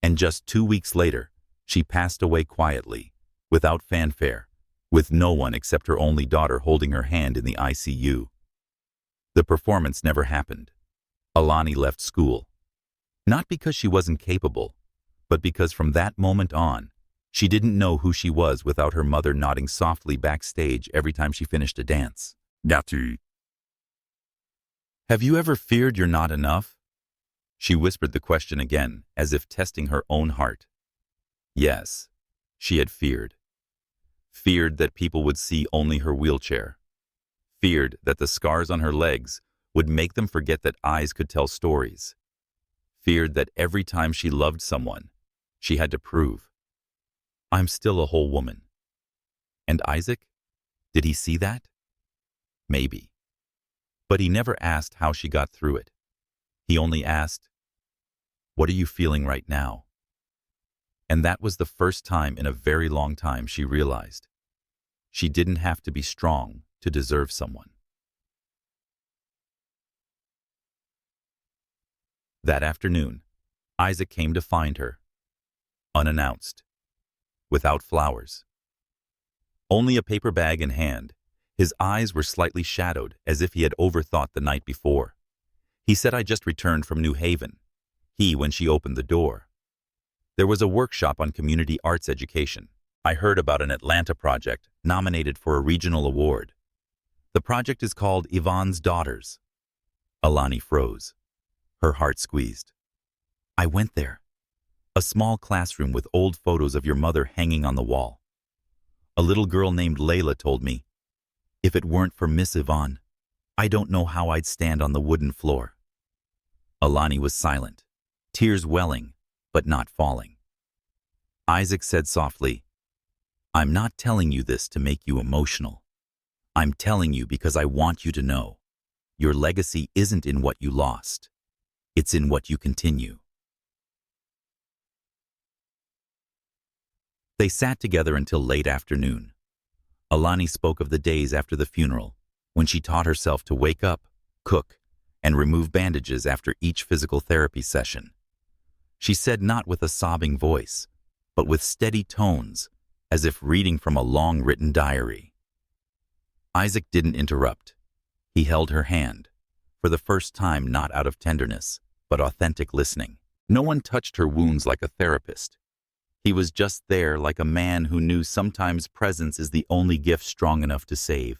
And just 2 weeks later, she passed away quietly, without fanfare, with no one except her only daughter holding her hand in the ICU. The performance never happened. Alani left school. Not because she wasn't capable, but because from that moment on, she didn't know who she was without her mother nodding softly backstage every time she finished a dance. "Have you ever feared you're not enough?" She whispered the question again, as if testing her own heart. Yes, she had feared. Feared that people would see only her wheelchair. Feared that the scars on her legs would make them forget that eyes could tell stories. Feared that every time she loved someone, she had to prove, "I'm still a whole woman." And Isaac? Did he see that? Maybe. But he never asked how she got through it. He only asked, "What are you feeling right now?" And that was the first time in a very long time she realized she didn't have to be strong to deserve someone. That afternoon, Isaac came to find her, unannounced, without flowers. Only a paper bag in hand, his eyes were slightly shadowed as if he had overthought the night before. He said, "I just returned from New Haven." He, when she opened the door. "There was a workshop on community arts education. I heard about an Atlanta project nominated for a regional award. The project is called Yvonne's Daughters." Alani froze. Her heart squeezed. "I went there. A small classroom with old photos of your mother hanging on the wall. A little girl named Layla told me, if it weren't for Miss Yvonne, I don't know how I'd stand on the wooden floor." Alani was silent, tears welling, but not falling. Isaac said softly, "I'm not telling you this to make you emotional. I'm telling you because I want you to know your legacy isn't in what you lost. It's in what you continue." They sat together until late afternoon. Alani spoke of the days after the funeral, when she taught herself to wake up, cook, and remove bandages after each physical therapy session. She said not with a sobbing voice, but with steady tones, as if reading from a long-written diary. Isaac didn't interrupt. He held her hand, for the first time not out of tenderness, but authentic listening. No one touched her wounds like a therapist. He was just there like a man who knew sometimes presence is the only gift strong enough to save.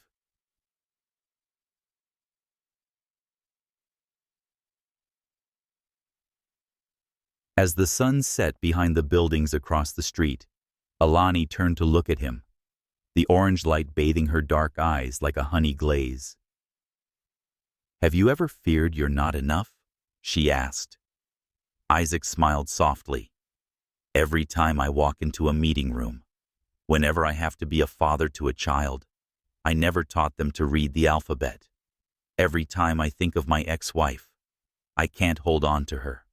As the sun set behind the buildings across the street, Alani turned to look at him, the orange light bathing her dark eyes like a honey glaze. "Have you ever feared you're not enough?" she asked. Isaac smiled softly. "Every time I walk into a meeting room, whenever I have to be a father to a child, I never taught them to read the alphabet. Every time I think of my ex-wife, I can't hold on to her.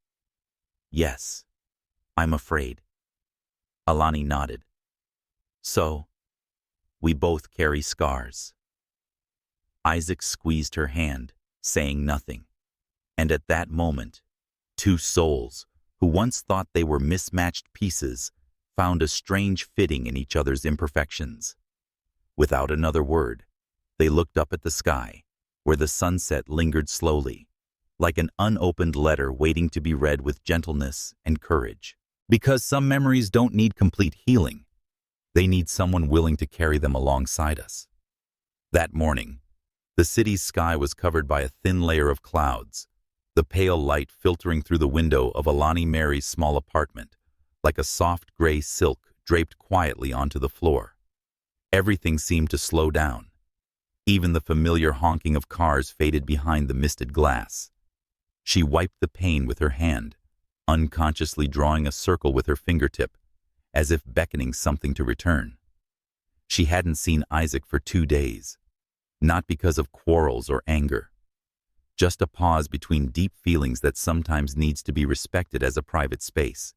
Yes, I'm afraid." Alani nodded. "So, we both carry scars." Isaac squeezed her hand, saying nothing. And at that moment, two souls, who once thought they were mismatched pieces, found a strange fitting in each other's imperfections. Without another word, they looked up at the sky, where the sunset lingered slowly, like an unopened letter waiting to be read with gentleness and courage. Because some memories don't need complete healing. They need someone willing to carry them alongside us. That morning, the city's sky was covered by a thin layer of clouds, the pale light filtering through the window of Alani Mary's small apartment, like a soft gray silk draped quietly onto the floor. Everything seemed to slow down. Even the familiar honking of cars faded behind the misted glass. She wiped the pain with her hand, unconsciously drawing a circle with her fingertip, as if beckoning something to return. She hadn't seen Isaac for 2 days, not because of quarrels or anger. Just a pause between deep feelings that sometimes needs to be respected as a private space,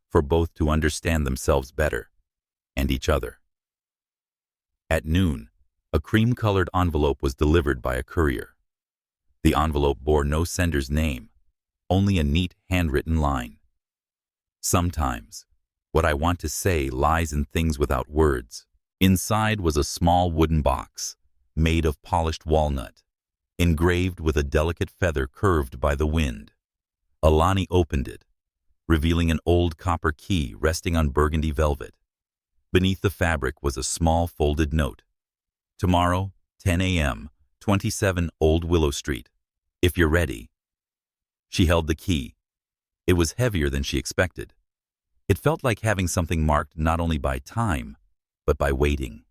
for both to understand themselves better, and each other. At noon, a cream-colored envelope was delivered by a courier. The envelope bore no sender's name, only a neat handwritten line. Sometimes, what I want to say lies in things without words. Inside was a small wooden box, made of polished walnut, engraved with a delicate feather curved by the wind. Alani opened it, revealing an old copper key resting on burgundy velvet. Beneath the fabric was a small folded note. Tomorrow, 10 a.m., 27 Old Willow Street. If you're ready. She held the key. It was heavier than she expected. It felt like having something marked not only by time, but by waiting.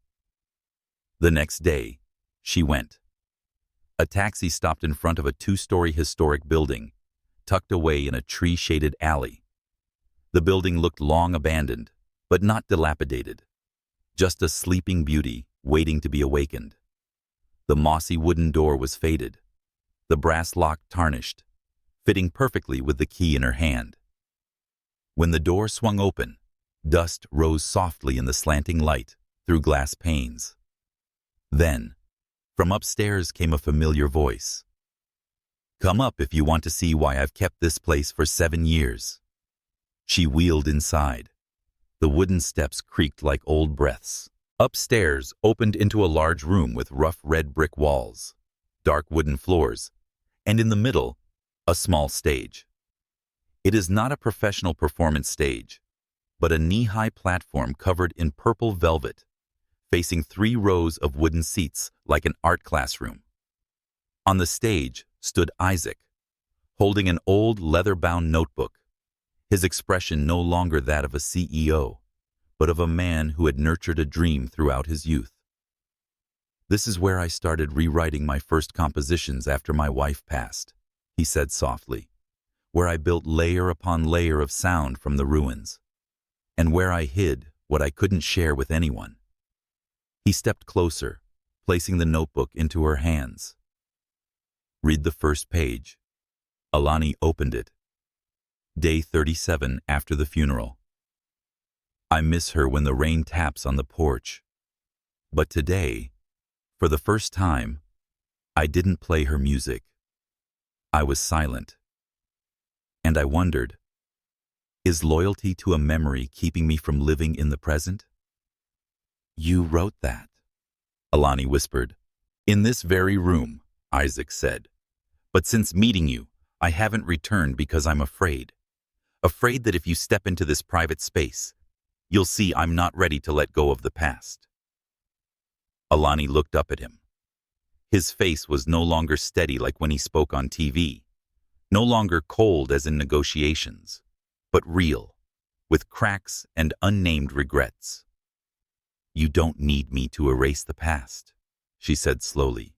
The next day, she went. A taxi stopped in front of a 2-story historic building, tucked away in a tree-shaded alley. The building looked long abandoned, but not dilapidated. Just a sleeping beauty waiting to be awakened. The mossy wooden door was faded, the brass lock tarnished, fitting perfectly with the key in her hand. When the door swung open, dust rose softly in the slanting light through glass panes. Then, from upstairs came a familiar voice. "Come up if you want to see why I've kept this place for 7 years." She wheeled inside. The wooden steps creaked like old breaths. Upstairs opened into a large room with rough red brick walls, dark wooden floors, and in the middle, a small stage. It is not a professional performance stage, but a knee-high platform covered in purple velvet, facing 3 rows of wooden seats like an art classroom. On the stage stood Isaac, holding an old leather-bound notebook, his expression no longer that of a CEO, but of a man who had nurtured a dream throughout his youth. "This is where I started rewriting my first compositions after my wife passed," he said softly, "where I built layer upon layer of sound from the ruins, and where I hid what I couldn't share with anyone." He stepped closer, placing the notebook into her hands. "Read the first page." Alani opened it. Day 37 after the funeral. "I miss her when the rain taps on the porch. But today, for the first time, I didn't play her music. I was silent. And I wondered, is loyalty to a memory keeping me from living in the present?" "You wrote that," Alani whispered. "In this very room," Isaac said. "But since meeting you, I haven't returned because I'm afraid. Afraid that if you step into this private space, you'll see I'm not ready to let go of the past." Alani looked up at him. His face was no longer steady like when he spoke on TV, no longer cold as in negotiations, but real, with cracks and unnamed regrets. "You don't need me to erase the past," she said slowly.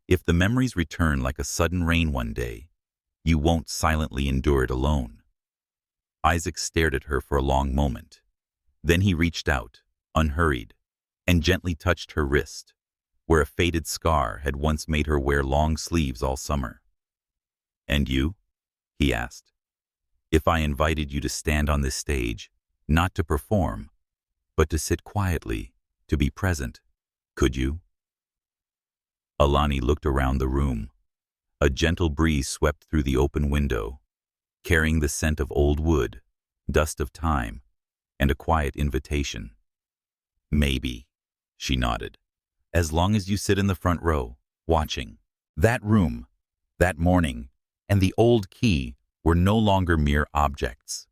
"If the memories return like a sudden rain one day, you won't silently endure it alone." Isaac stared at her for a long moment. Then he reached out, unhurried, and gently touched her wrist, where a faded scar had once made her wear long sleeves all summer. "And you?" he asked. "If I invited you to stand on this stage, not to perform, but to sit quietly, to be present, could you?" Alani looked around the room. A gentle breeze swept through the open window, carrying the scent of old wood, dust of time, and a quiet invitation. Maybe, she nodded, as long as you sit in the front row, watching. That room, that morning, and the old key were no longer mere objects.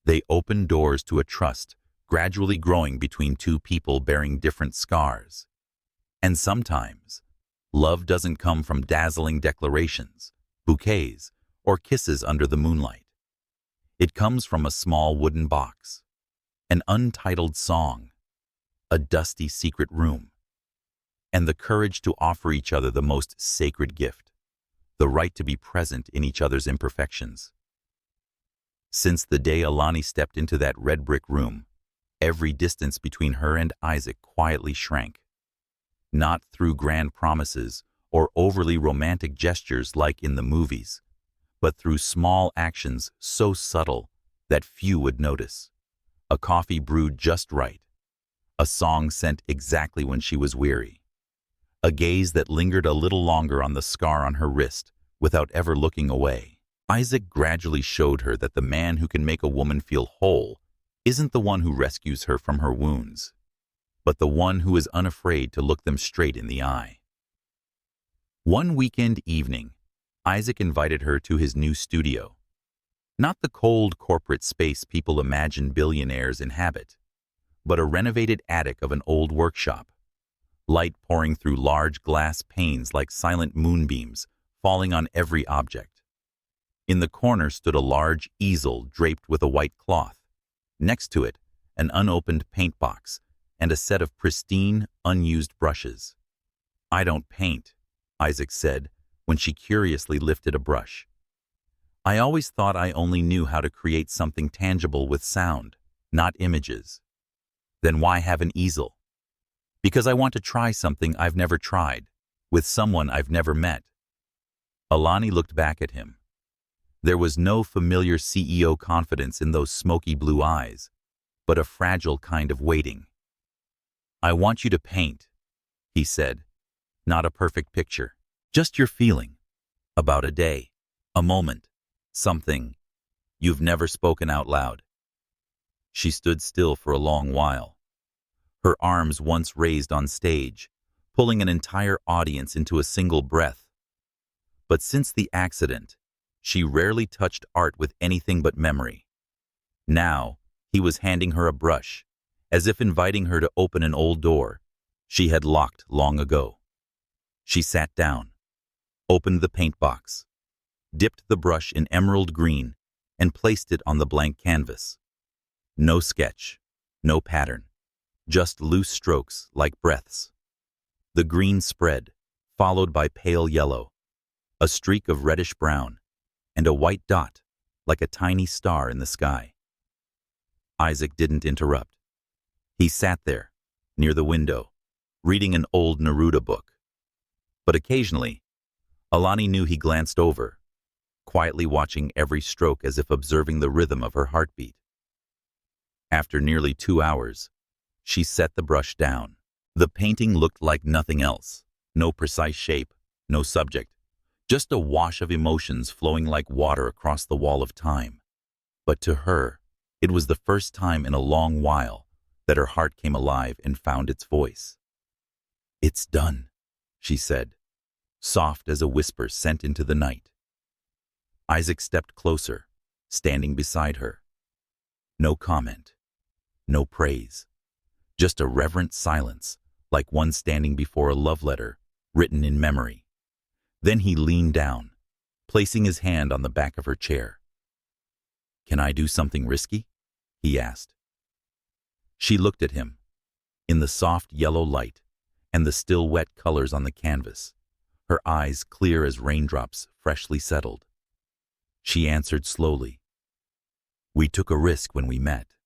They opened doors to a trust gradually growing between two people bearing different scars. And sometimes, love doesn't come from dazzling declarations, bouquets, or kisses under the moonlight. It comes from a small wooden box, an untitled song, a dusty secret room, and the courage to offer each other the most sacred gift, the right to be present in each other's imperfections. Since the day Alani stepped into that red brick room, every distance between her and Isaac quietly shrank. Not through grand promises or overly romantic gestures like in the movies, but through small actions so subtle that few would notice. A coffee brewed just right, a song sent exactly when she was weary, a gaze that lingered a little longer on the scar on her wrist without ever looking away. Isaac gradually showed her that the man who can make a woman feel whole isn't the one who rescues her from her wounds, but the one who is unafraid to look them straight in the eye. One weekend evening, Isaac invited her to his new studio. Not the cold corporate space people imagine billionaires inhabit, but a renovated attic of an old workshop, light pouring through large glass panes like silent moonbeams falling on every object. In the corner stood a large easel draped with a white cloth. Next to it, an unopened paint box and a set of pristine, unused brushes. "I don't paint," Isaac said when she curiously lifted a brush. "I always thought I only knew how to create something tangible with sound, not images." "Then why have an easel?" "Because I want to try something I've never tried, with someone I've never met." Alani looked back at him. There was no familiar CEO confidence in those smoky blue eyes, but a fragile kind of waiting. "I want you to paint," he said. "Not a perfect picture, just your feeling. About a day, a moment, something you've never spoken out loud." She stood still for a long while, her arms once raised on stage, pulling an entire audience into a single breath. But since the accident, she rarely touched art with anything but memory. Now, he was handing her a brush, as if inviting her to open an old door she had locked long ago. She sat down, opened the paint box, dipped the brush in emerald green, and placed it on the blank canvas. No sketch, no pattern, just loose strokes like breaths. The green spread, followed by pale yellow, a streak of reddish brown, and a white dot like a tiny star in the sky. Isaac didn't interrupt. He sat there, near the window, reading an old Neruda book. But occasionally, Alani knew he glanced over, quietly watching every stroke as if observing the rhythm of her heartbeat. After nearly 2 hours, she set the brush down. The painting looked like nothing else. No precise shape, no subject, just a wash of emotions flowing like water across the wall of time. But to her, it was the first time in a long while that her heart came alive and found its voice. "It's done," she said, soft as a whisper sent into the night. Isaac stepped closer, standing beside her. No comment, no praise, just a reverent silence, like one standing before a love letter written in memory. Then he leaned down, placing his hand on the back of her chair. "Can I do something risky?" he asked. She looked at him. In the soft yellow light and the still wet colors on the canvas, her eyes clear as raindrops freshly settled. She answered slowly. "We took a risk when we met."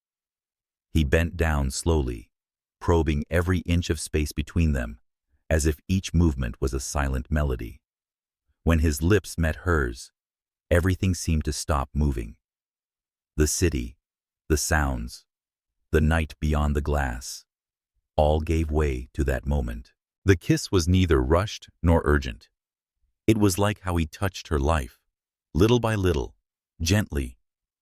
He bent down slowly, probing every inch of space between them, as if each movement was a silent melody. When his lips met hers, everything seemed to stop moving. The city, the sounds, the night beyond the glass, all gave way to that moment. The kiss was neither rushed nor urgent. It was like how he touched her life, little by little, gently,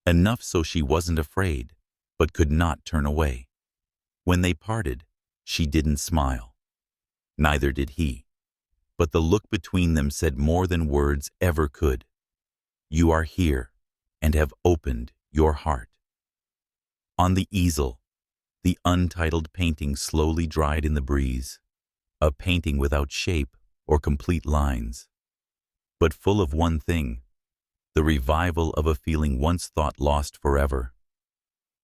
enough so she wasn't afraid, but could not turn away. When they parted, she didn't smile. Neither did he. But the look between them said more than words ever could. You are here and have opened your heart. On the easel, the untitled painting slowly dried in the breeze, a painting without shape or complete lines, but full of one thing, the revival of a feeling once thought lost forever.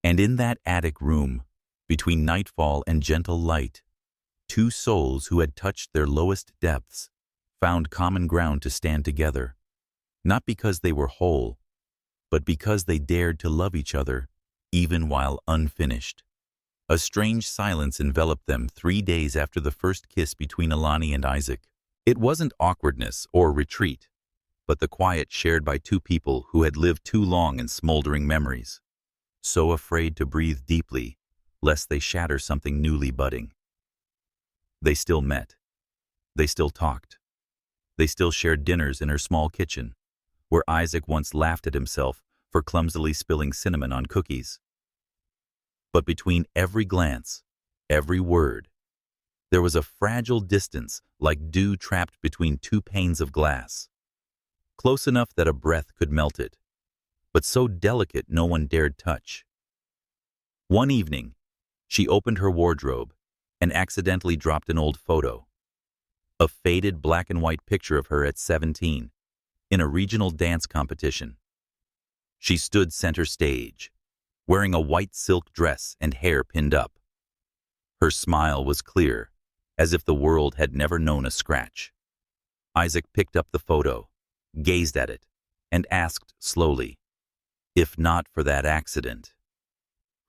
And in that attic room, between nightfall and gentle light, two souls who had touched their lowest depths found common ground to stand together, not because they were whole, but because they dared to love each other even while unfinished. A strange silence enveloped them 3 days after the first kiss between Alani and Isaac. It wasn't awkwardness or retreat, but the quiet shared by two people who had lived too long in smoldering memories, so afraid to breathe deeply lest they shatter something newly budding. They still met. They still talked. They still shared dinners in her small kitchen, where Isaac once laughed at himself for clumsily spilling cinnamon on cookies. But between every glance, every word, there was a fragile distance like dew trapped between two panes of glass, close enough that a breath could melt it, but so delicate no one dared touch. One evening, she opened her wardrobe and accidentally dropped an old photo, a faded black and white picture of her at 17, in a regional dance competition. She stood center stage, wearing a white silk dress and hair pinned up. Her smile was clear, as if the world had never known a scratch. Isaac picked up the photo, gazed at it, and asked slowly, "If not for that accident,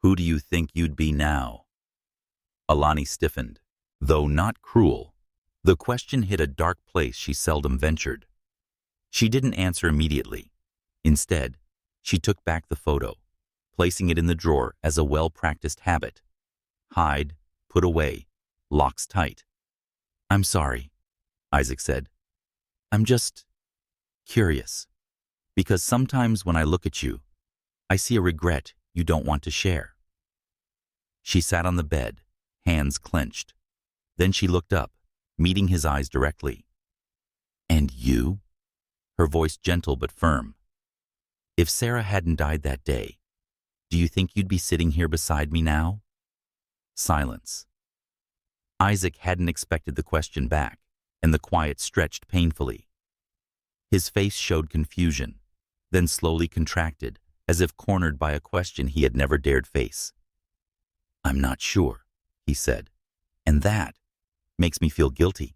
who do you think you'd be now?" Alani stiffened. Though not cruel, the question hit a dark place she seldom ventured. She didn't answer immediately. Instead, she took back the photo, placing it in the drawer as a well-practiced habit. Hide, put away, locks tight. "I'm sorry," Isaac said. "I'm just curious, because sometimes when I look at you, I see a regret you don't want to share." She sat on the bed, hands clenched. Then she looked up, meeting his eyes directly. "And you?" Her voice gentle but firm. "If Sarah hadn't died that day, do you think you'd be sitting here beside me now?" Silence. Isaac hadn't expected the question back, and the quiet stretched painfully. His face showed confusion, then slowly contracted, as if cornered by a question he had never dared face. "I'm not sure," he said, "and that makes me feel guilty."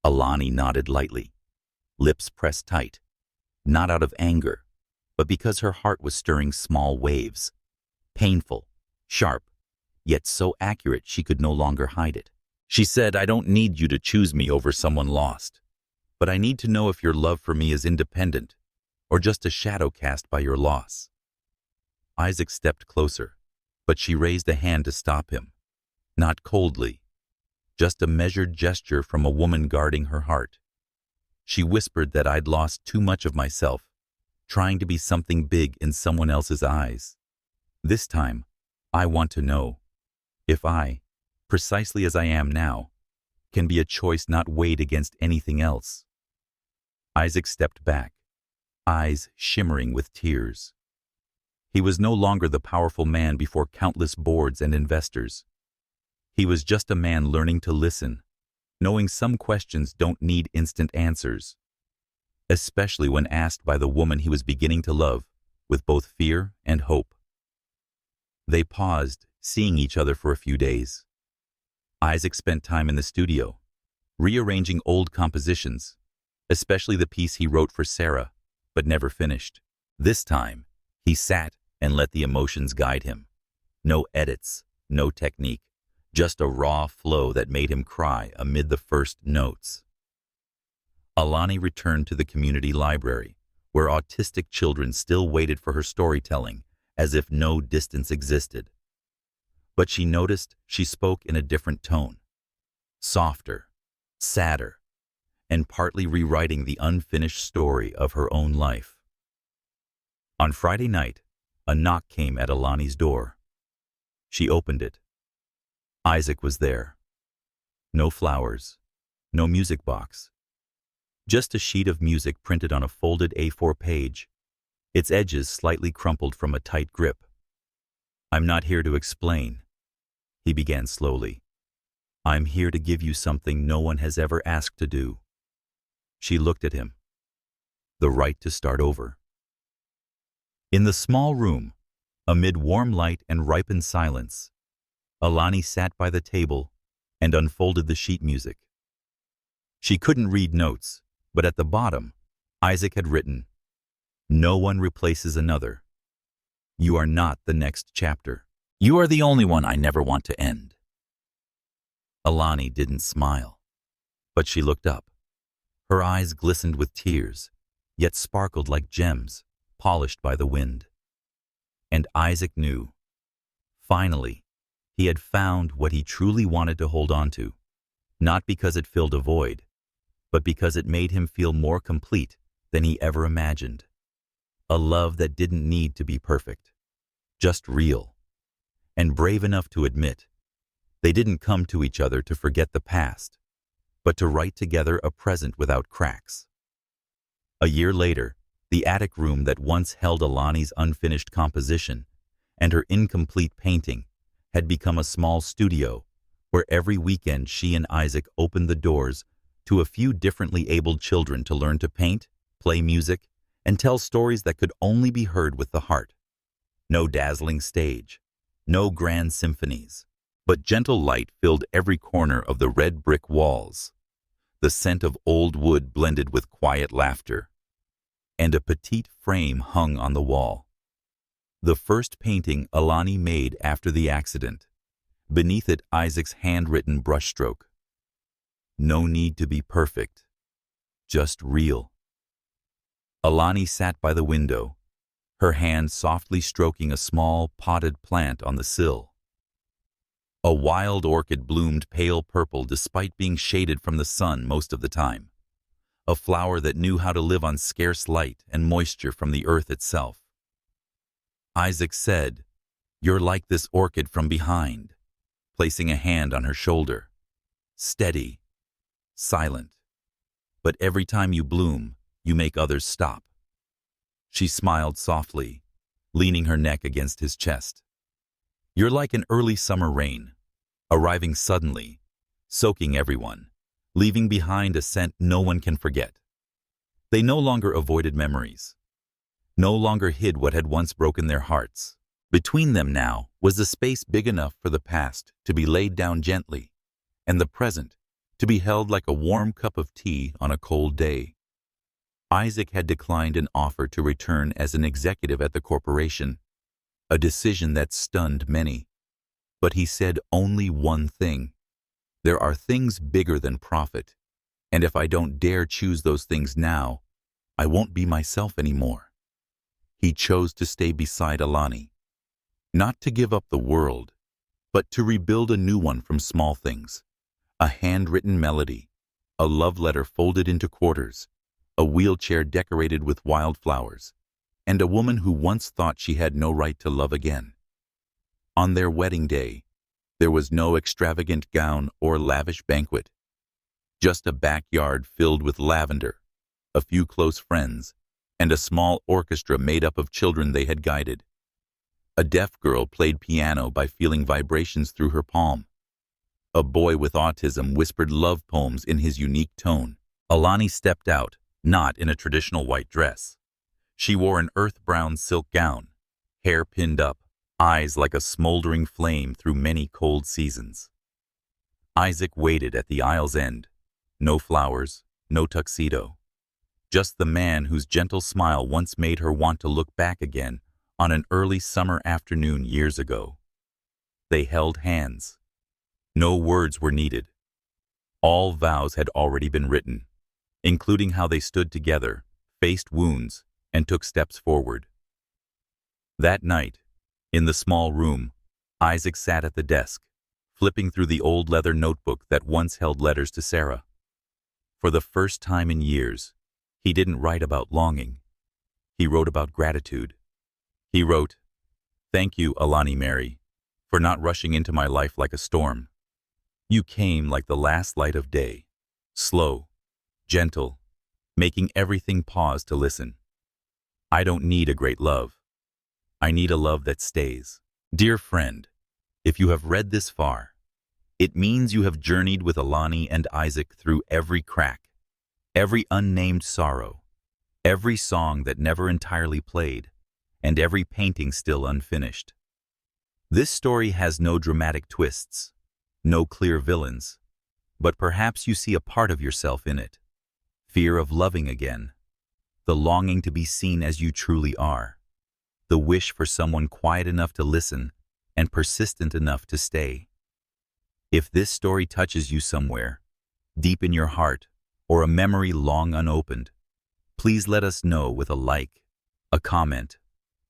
Alani nodded lightly, lips pressed tight, not out of anger, but because her heart was stirring small waves, painful, sharp, yet so accurate she could no longer hide it. She said, "I don't need you to choose me over someone lost, but I need to know if your love for me is independent or just a shadow cast by your loss." Isaac stepped closer, but she raised a hand to stop him, not coldly, just a measured gesture from a woman guarding her heart. She whispered that I'd lost too much of myself, trying to be something big in someone else's eyes. This time, I want to know if I, precisely as I am now, can be a choice not weighed against anything else. Isaac stepped back, eyes shimmering with tears. He was no longer the powerful man before countless boards and investors. He was just a man learning to listen, knowing some questions don't need instant answers, especially when asked by the woman he was beginning to love with both fear and hope. They paused, seeing each other for a few days. Isaac spent time in the studio, rearranging old compositions, especially the piece he wrote for Sarah, but never finished. This time, he sat and let the emotions guide him. No edits, no technique, just a raw flow that made him cry amid the first notes. Alani returned to the community library, where autistic children still waited for her storytelling, as if no distance existed. But she noticed she spoke in a different tone, softer, sadder, and partly rewriting the unfinished story of her own life. On Friday night, a knock came at Alani's door. She opened it. Isaac was there. No flowers, no music box. Just a sheet of music printed on a folded A4 page, its edges slightly crumpled from a tight grip. "I'm not here to explain," he began slowly. "I'm here to give you something no one has ever asked to do." She looked at him. The right to start over. In the small room, amid warm light and ripened silence, Alani sat by the table and unfolded the sheet music. She couldn't read notes, but at the bottom, Isaac had written, "No one replaces another. You are not the next chapter. You are the only one I never want to end." Alani didn't smile, but she looked up. Her eyes glistened with tears, yet sparkled like gems, polished by the wind. And Isaac knew. Finally, he had found what he truly wanted to hold on to, not because it filled a void, but because it made him feel more complete than he ever imagined. A love that didn't need to be perfect, just real, and brave enough to admit they didn't come to each other to forget the past, but to write together a present without cracks. A year later, the attic room that once held Alani's unfinished composition and her incomplete painting had become a small studio where every weekend she and Isaac opened the doors to a few differently abled children to learn to paint, play music, and tell stories that could only be heard with the heart. No dazzling stage, no grand symphonies, but gentle light filled every corner of the red brick walls. The scent of old wood blended with quiet laughter, and a petite frame hung on the wall. The first painting Alani made after the accident. Beneath it, Isaac's handwritten brushstroke. No need to be perfect, just real. Alani sat by the window, her hand softly stroking a small potted plant on the sill. A wild orchid bloomed pale purple despite being shaded from the sun most of the time. A flower that knew how to live on scarce light and moisture from the earth itself. Isaac said, "You're like this orchid from behind," placing a hand on her shoulder. "Steady, silent, but every time you bloom, you make others stop." She smiled softly, leaning her neck against his chest. "You're like an early summer rain, arriving suddenly, soaking everyone, leaving behind a scent no one can forget." They no longer avoided memories, no longer hid what had once broken their hearts. Between them now was a space big enough for the past to be laid down gently, and the present to be held like a warm cup of tea on a cold day. Isaac had declined an offer to return as an executive at the corporation, a decision that stunned many. But he said only one thing: "There are things bigger than profit, and if I don't dare choose those things now, I won't be myself anymore." He chose to stay beside Alani, not to give up the world, but to rebuild a new one from small things. A handwritten melody, a love letter folded into quarters, a wheelchair decorated with wildflowers, and a woman who once thought she had no right to love again. On their wedding day, there was no extravagant gown or lavish banquet, just a backyard filled with lavender, a few close friends, and a small orchestra made up of children they had guided. A deaf girl played piano by feeling vibrations through her palm. A boy with autism whispered love poems in his unique tone. Alani stepped out, not in a traditional white dress. She wore an earth-brown silk gown, hair pinned up, eyes like a smoldering flame through many cold seasons. Isaac waited at the aisle's end. No flowers, no tuxedo. Just the man whose gentle smile once made her want to look back again on an early summer afternoon years ago. They held hands. No words were needed. All vows had already been written, including how they stood together, faced wounds, and took steps forward. That night, in the small room, Isaac sat at the desk, flipping through the old leather notebook that once held letters to Sarah. For the first time in years, he didn't write about longing. He wrote about gratitude. He wrote, "Thank you, Alani Mary, for not rushing into my life like a storm. You came like the last light of day, slow, gentle, making everything pause to listen. I don't need a great love. I need a love that stays. Dear friend, if you have read this far, it means you have journeyed with Alani and Isaac through every crack, every unnamed sorrow, every song that never entirely played, and every painting still unfinished. This story has no dramatic twists, no clear villains, but perhaps you see a part of yourself in it. Fear of loving again, the longing to be seen as you truly are, the wish for someone quiet enough to listen and persistent enough to stay. If this story touches you somewhere, deep in your heart, or a memory long unopened, please let us know with a like, a comment,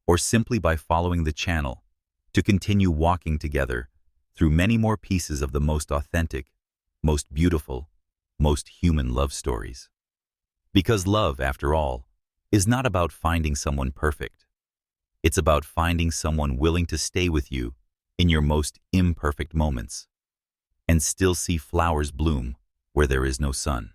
or simply by following the channel to continue walking together through many more pieces of the most authentic, most beautiful, most human love stories. Because love, after all, is not about finding someone perfect. It's about finding someone willing to stay with you in your most imperfect moments and still see flowers bloom where there is no sun.